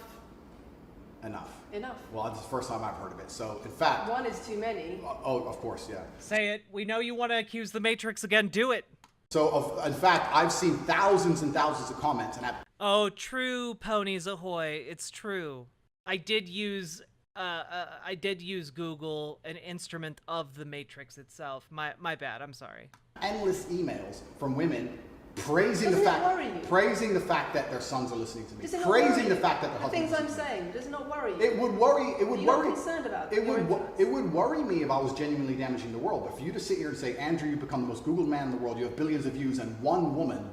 Enough. Enough. Well, that's the first time I've heard of it. So, in fact, One is too many. oh, of course, yeah. Say it. We know you want to accuse the Matrix again. Do it. So, in fact, I've seen thousands and thousands of comments, and Oh, true, ponies ahoy. It's true. I did use Google, an instrument of the Matrix itself. My bad. I'm sorry. endless emails from women praising Doesn't the it worry you? fact, praising the fact that their sons are listening to me, Does it not praising worry the you? fact that their the husbands. things I'm listen to me. saying, does it not worry you? It would worry. It would You're worry. not concerned about it your would. influence. It would worry me if I was genuinely damaging the world. But for you to sit here and say, Andrew, you become the most Googled man in the world. You have billions of views, and one woman,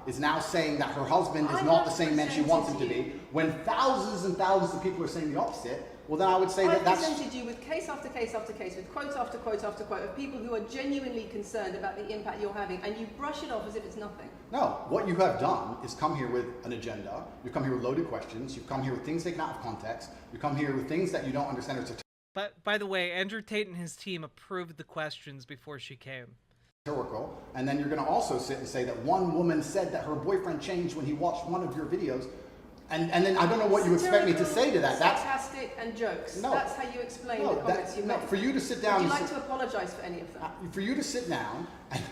is now saying that her husband is I'm not not the same man she presented wants him to to you. be, when thousands and thousands of people are saying the opposite. Well, then I would say I that that's. presented you with case after case after case, with quote after quote after quote of people who are genuinely concerned about the impact you're having, and you brush it off as if it's nothing. No, what you have done is come here with an agenda. You've come here with loaded questions. You've come here with things taken out of context. You come here with things that you don't understand. It's But by the way, Andrew Tate and his team approved the questions before she came. rhetorical. And then you're going to also sit and say that one woman said that her boyfriend changed when he watched one of your videos. And then I don't know what you expect me to say to that. That's sarcastic and jokes. No. That's how you explain no, the comments you no. make. For you to sit down. Would you and like sit- to apologise for any of them? for you to sit down. And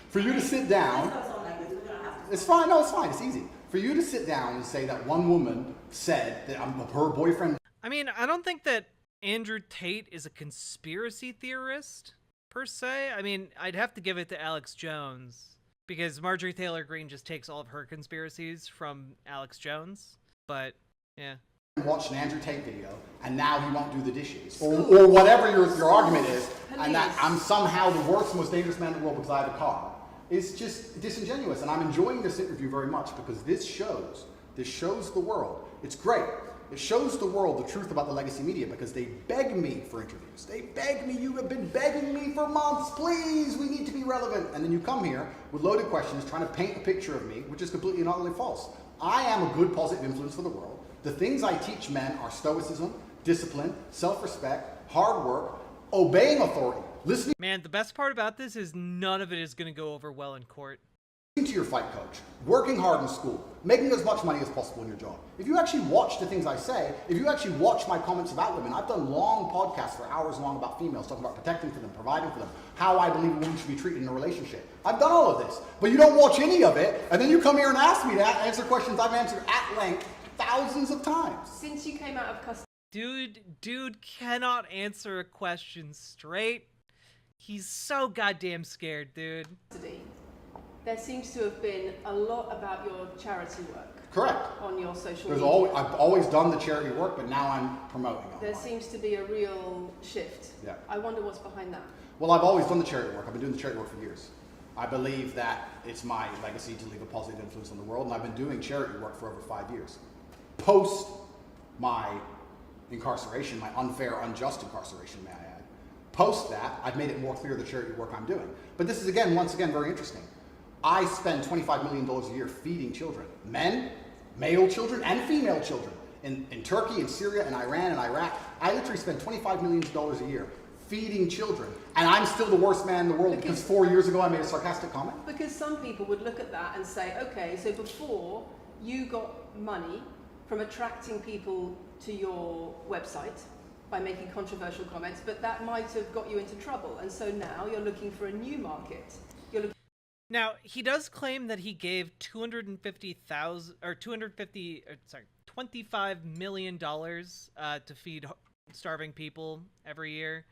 for you to sit down. Let's go on like this. We're gonna have to. It's fine. No, it's fine. It's easy. For you to sit down and say that one woman said that her boyfriend. I mean, I don't think that Andrew Tate is a conspiracy theorist, per se. I mean, I'd have to give it to Alex Jones, because Marjorie Taylor Greene just takes all of her conspiracies from Alex Jones. But, yeah. Watched an Andrew Tate video, and now he won't do the dishes, or whatever your argument is, and that I'm somehow the worst, most dangerous man in the world because I have a car. It's just disingenuous, and I'm enjoying this interview very much because this shows the world. It's great. It shows the world the truth about the legacy media because they beg me for interviews. They beg me. You have been begging me for months. Please, we need to be relevant. And then you come here with loaded questions trying to paint a picture of me, which is completely and utterly false. I am a good, positive influence for the world. The things I teach men are stoicism, discipline, self-respect, hard work, obeying authority, listening Man, the best part about this is none of it is going to go over well in court. to your fight coach, working hard in school, making as much money as possible in your job. If you actually watch the things I say, if you actually watch my comments about women, I've done long podcasts for hours long about females, talking about protecting for them, providing for them, how I believe a woman should be treated in a relationship. I've done all of this, but you don't watch any of it, and then you come here and ask me to answer questions I've answered at length thousands of times. Since you came out of Dude cannot answer a question straight. He's so goddamn scared, dude. custody, there seems to have been a lot about your charity work Correct. on your social There's media. I've always done the charity work, but now I'm promoting it. There online. seems to be a real shift. Yeah. I wonder what's behind that. Well, I've always done the charity work. I've been doing the charity work for years. I believe that it's my legacy to leave a positive influence on the world, and I've been doing charity work for over 5 years. Post my incarceration, my unfair, unjust incarceration, may I add. Post that, I've made it more clear the charity work I'm doing. But this is, once again, very interesting. I spend $25 million a year feeding children. Men, male children, and female children. In Turkey, in Syria, in Iran, and Iraq, I literally spend $25 million a year feeding children. And I'm still the worst man in the world because 4 years ago I made a sarcastic comment. Because some people would look at that and say, okay, so before you got money from attracting people to your website by making controversial comments, but that might have got you into trouble. And so now you're looking for a new market. Now, he does claim that he gave 250,000 or 250 sorry, 25 million dollars to feed starving people every year.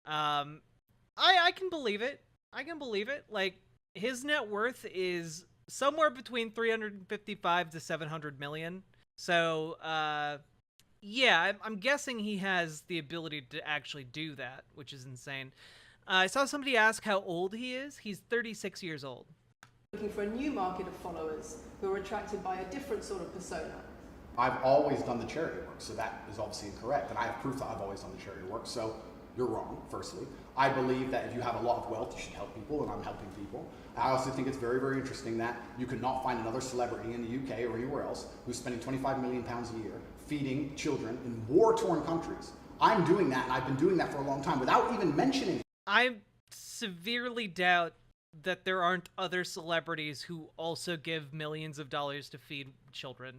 I can believe it. I can believe it. Like, his net worth is somewhere between 355 to 700 million. So, yeah, I'm guessing he has the ability to actually do that, which is insane. I saw somebody ask how old he is. He's 36 years old. Looking for a new market of followers who are attracted by a different sort of persona. I've always done the charity work, so that is obviously incorrect. And I have proof that I've always done the charity work, so you're wrong, firstly. I believe that if you have a lot of wealth, you should help people, and I'm helping people. I also think it's very, very interesting that you could not find another celebrity in the UK or anywhere else who's spending 25 million pounds a year feeding children in war-torn countries. I'm doing that, and I've been doing that for a long time without even mentioning. I severely doubt that there aren't other celebrities who also give millions of dollars to feed children.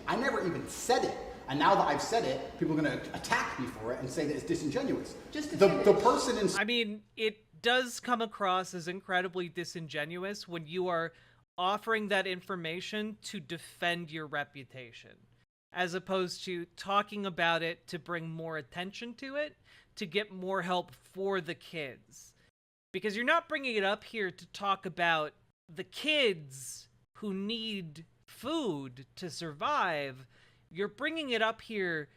I never even said it. And now that I've said it, people are going to attack me for it and say that it's disingenuous. Just to the finish. person in... I mean, it does come across as incredibly disingenuous when you are offering that information to defend your reputation, as opposed to talking about it to bring more attention to it, to get more help for the kids. Because you're not bringing it up here to talk about the kids who need food to survive. You're bringing it up here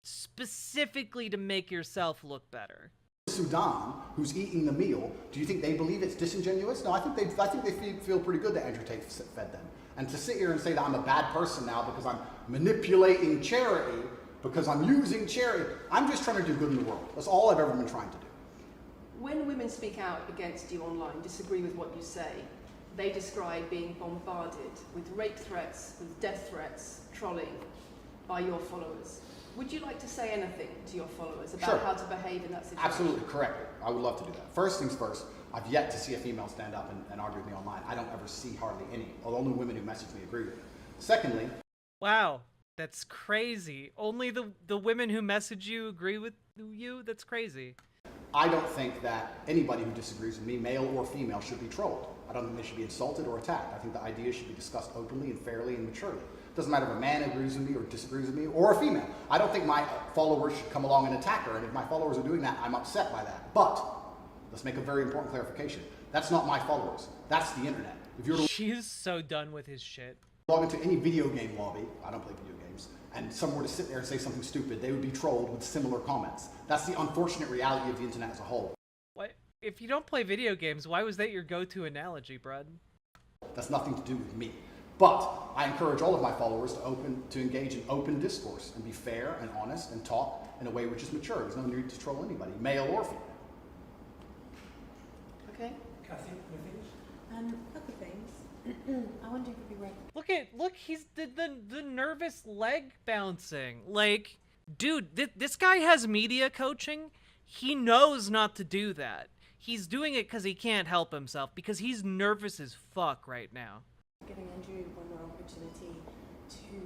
specifically to make yourself look better. Sudan, who's eating the meal, do you think they believe it's disingenuous? No, I think they feel pretty good that Andrew Tate fed them. And to sit here and say that I'm a bad person now because I'm manipulating charity, because I'm using charity, I'm just trying to do good in the world. That's all I've ever been trying to do. When women speak out against you online, disagree with what you say, they describe being bombarded with rape threats, with death threats, trolling by your followers. Would you like to say anything to your followers about Sure. how to behave in that situation? Absolutely, correct. I would love to do that. First things first, I've yet to see a female stand up and argue with me online. I don't ever see hardly any. Although only women who message me agree with it. Secondly, Wow, that's crazy. Only the women who message you agree with you? That's crazy. I don't think that anybody who disagrees with me, male or female, should be trolled. I don't think they should be insulted or attacked. I think the ideas should be discussed openly and fairly and maturely. It doesn't matter if a man agrees with me or disagrees with me, or a female. I don't think my followers should come along and attack her, and if my followers are doing that, I'm upset by that. But, let's make a very important clarification. That's not my followers. That's the internet. If you were to She's so done with his shit. log into any video game lobby, I don't play video games, and someone were to sit there and say something stupid, they would be trolled with similar comments. That's the unfortunate reality of the internet as a whole. What? If you don't play video games, why was that your go-to analogy, Brad? That's nothing to do with me. But I encourage all of my followers to engage in open discourse and be fair and honest and talk in a way which is mature. There's no need to troll anybody, male or female. Okay. Other things. I wonder if it'd be right. Look, he's the nervous leg bouncing. Like, dude, this guy has media coaching. He knows not to do that. He's doing it because he can't help himself, because he's nervous as fuck right now. Giving Andrew one more opportunity to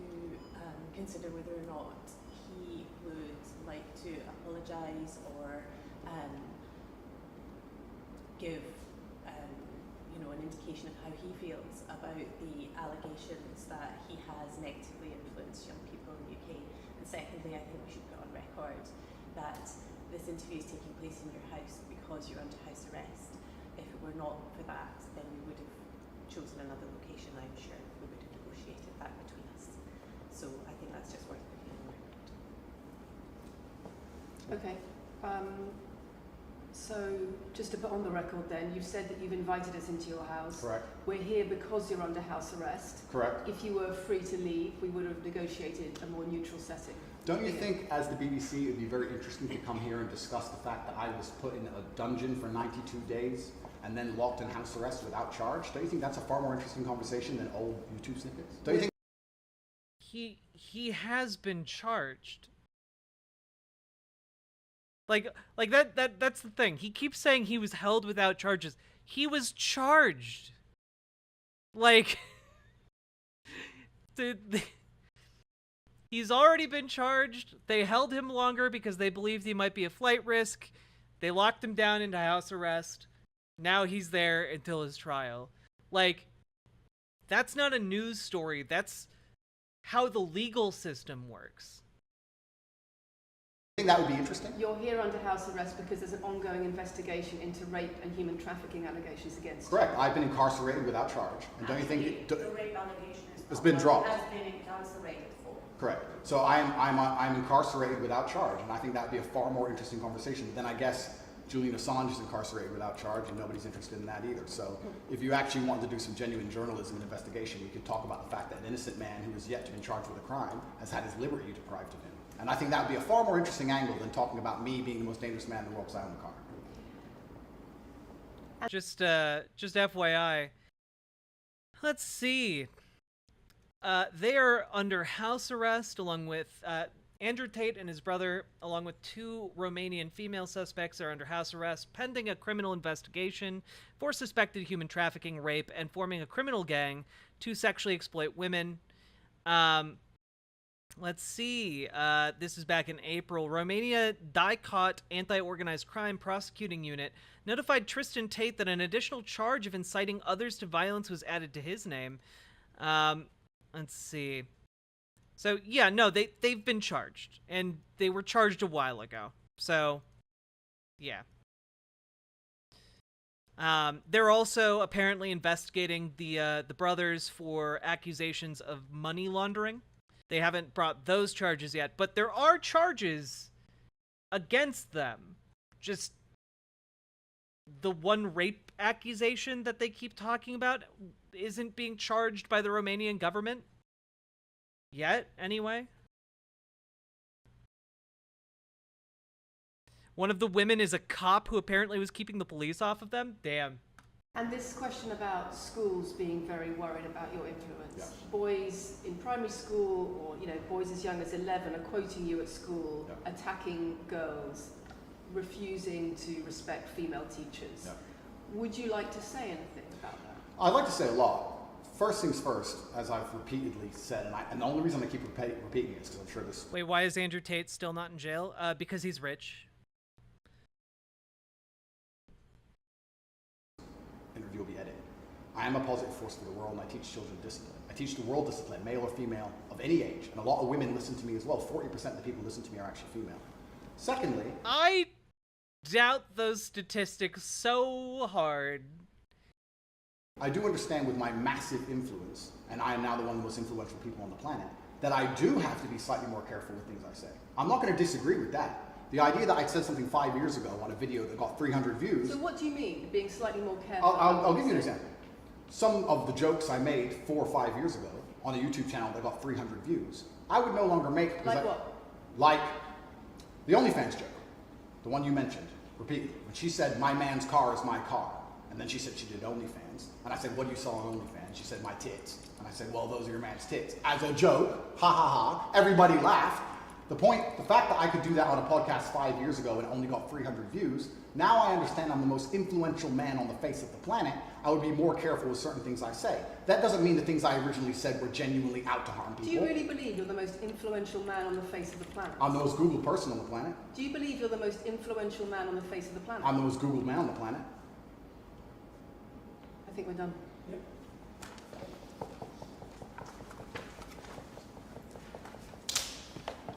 consider whether or not he would like to apologise or give an indication of how he feels about the allegations that he has negatively influenced young people in the UK. And secondly, I think we should put on record that this interview is taking place in your house because you're under house arrest. If it were not for that, then we would have chosen another location, I'm sure. We would have negotiated that between us. So I think that's just worth putting on record. Okay. So, just to put on the record then, you've said that you've invited us into your house. Correct. We're here because you're under house arrest. Correct. If you were free to leave, we would have negotiated a more neutral setting. Don't you think, as the BBC, it would be very interesting to come here and discuss the fact that I was put in a dungeon for 92 days and then locked in house arrest without charge? Don't you think that's a far more interesting conversation than old YouTube snippets? Don't you think? He has been charged. Like that's the thing. He keeps saying he was held without charges. He was charged. Like, he's already been charged. They held him longer because they believed he might be a flight risk. They locked him down into house arrest. Now he's there until his trial. Like, that's not a news story. That's how the legal system works. I think that would be interesting. You're here under house arrest because there's an ongoing investigation into rape and human trafficking allegations against Correct. I've been incarcerated without charge. And don't you think The rape allegation is it's been dropped? has been incarcerated for. Correct. So I'm incarcerated without charge, and I think that would be a far more interesting conversation than I guess Julian Assange is incarcerated without charge, and nobody's interested in that either. So if you actually wanted to do some genuine journalism and investigation, we could talk about the fact that an innocent man who has yet to be charged with a crime has had his liberty deprived of him. And I think that would be a far more interesting angle than talking about me being the most dangerous man in the world because I own a car. Just FYI. Let's see. They are under house arrest along with Andrew Tate and his brother, along with 2 Romanian female suspects, are under house arrest pending a criminal investigation for suspected human trafficking, rape, and forming a criminal gang to sexually exploit women. Let's see. This is back in April. Romania DICOT Anti-Organized Crime Prosecuting Unit notified Tristan Tate that an additional charge of inciting others to violence was added to his name. Let's see. So, yeah, no, they've been charged. And they were charged a while ago. So, yeah. They're also apparently investigating the brothers for accusations of money laundering. They haven't brought those charges yet, but there are charges against them. Just the one rape accusation that they keep talking about isn't being charged by the Romanian government yet, anyway. One of the women is a cop who apparently was keeping the police off of them. Damn. And this question about schools being very worried about your influence. Yeah. Boys in primary school, or boys as young as 11 are quoting you at school, Yeah. attacking girls, refusing to respect female teachers. Yeah. Would you like to say anything about that? I'd like to say a lot. First things first, as I've repeatedly said, and the only reason I keep repeating it is because I'm sure this... Wait, why is Andrew Tate still not in jail? Because he's rich. interview will be edited. I am a positive force for the world, and I teach children discipline. I teach the world discipline, male or female, of any age. And a lot of women listen to me as well. 40% of the people who listen to me are actually female. Secondly... I doubt those statistics so hard. I do understand with my massive influence, and I am now the one of the most influential people on the planet, that I do have to be slightly more careful with things I say. I'm not going to disagree with that. The idea that I said something 5 years ago on a video that got 300 views... So what do you mean, being slightly more careful? I'll give you an example. Some of the jokes I made 4 or 5 years ago on a YouTube channel that got 300 views, I would no longer make... Like what? Like the OnlyFans joke, the one you mentioned repeatedly. When she said, my man's car is my car. And then she said she did OnlyFans. And I said, what do you saw on OnlyFans? She said, my tits. And I said, well, those are your man's tits. As a joke, ha ha ha, everybody laughed. The fact that I could do that on a podcast 5 years ago and it only got 300 views, now I understand I'm the most influential man on the face of the planet. I would be more careful with certain things I say. That doesn't mean the things I originally said were genuinely out to harm people. Do you really believe you're the most influential man on the face of the planet? I'm the most Googled person on the planet. Do you believe you're the most influential man on the face of the planet? I'm the most Googled man on the planet. I think we're done. Yep.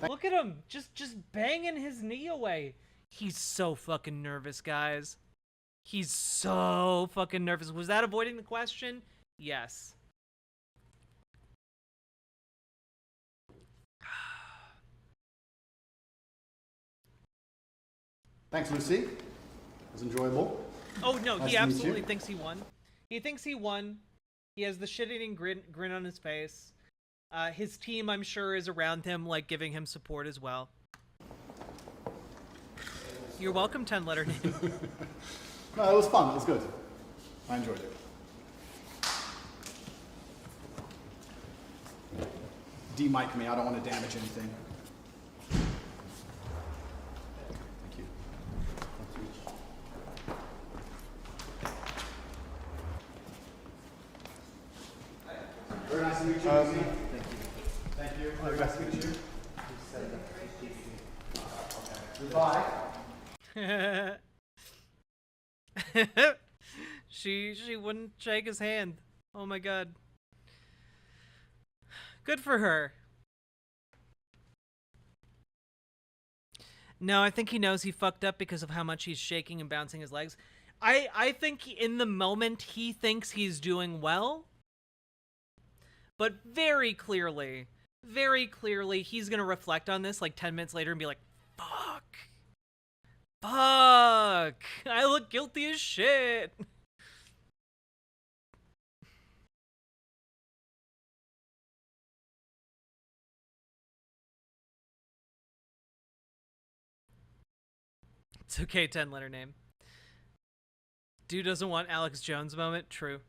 Look at him, just banging his knee away. He's so fucking nervous, guys. He's so fucking nervous. Was that avoiding the question? Yes. Thanks, Lucy. It was enjoyable. Oh no, Nice he to meet absolutely you. thinks he won. He thinks he won. He has the shit-eating grin on his face. His team, I'm sure, is around him, like, giving him support as well. You're welcome, 10-letter name. No, it was fun. It was good. I enjoyed it. De-mic me. I don't want to damage anything. Thank you. Very nice to meet you. Thank you. Thank you. Very nice to meet you. Goodbye. She wouldn't shake his hand. Oh my god. Good for her. No, I think he knows he fucked up because of how much he's shaking and bouncing his legs. I think in the moment he thinks he's doing well. But very clearly he's gonna reflect on this like 10 minutes later and be like, fuck. Fuck. I look guilty as shit. It's okay, 10-letter name. Dude doesn't want Alex Jones moment. True.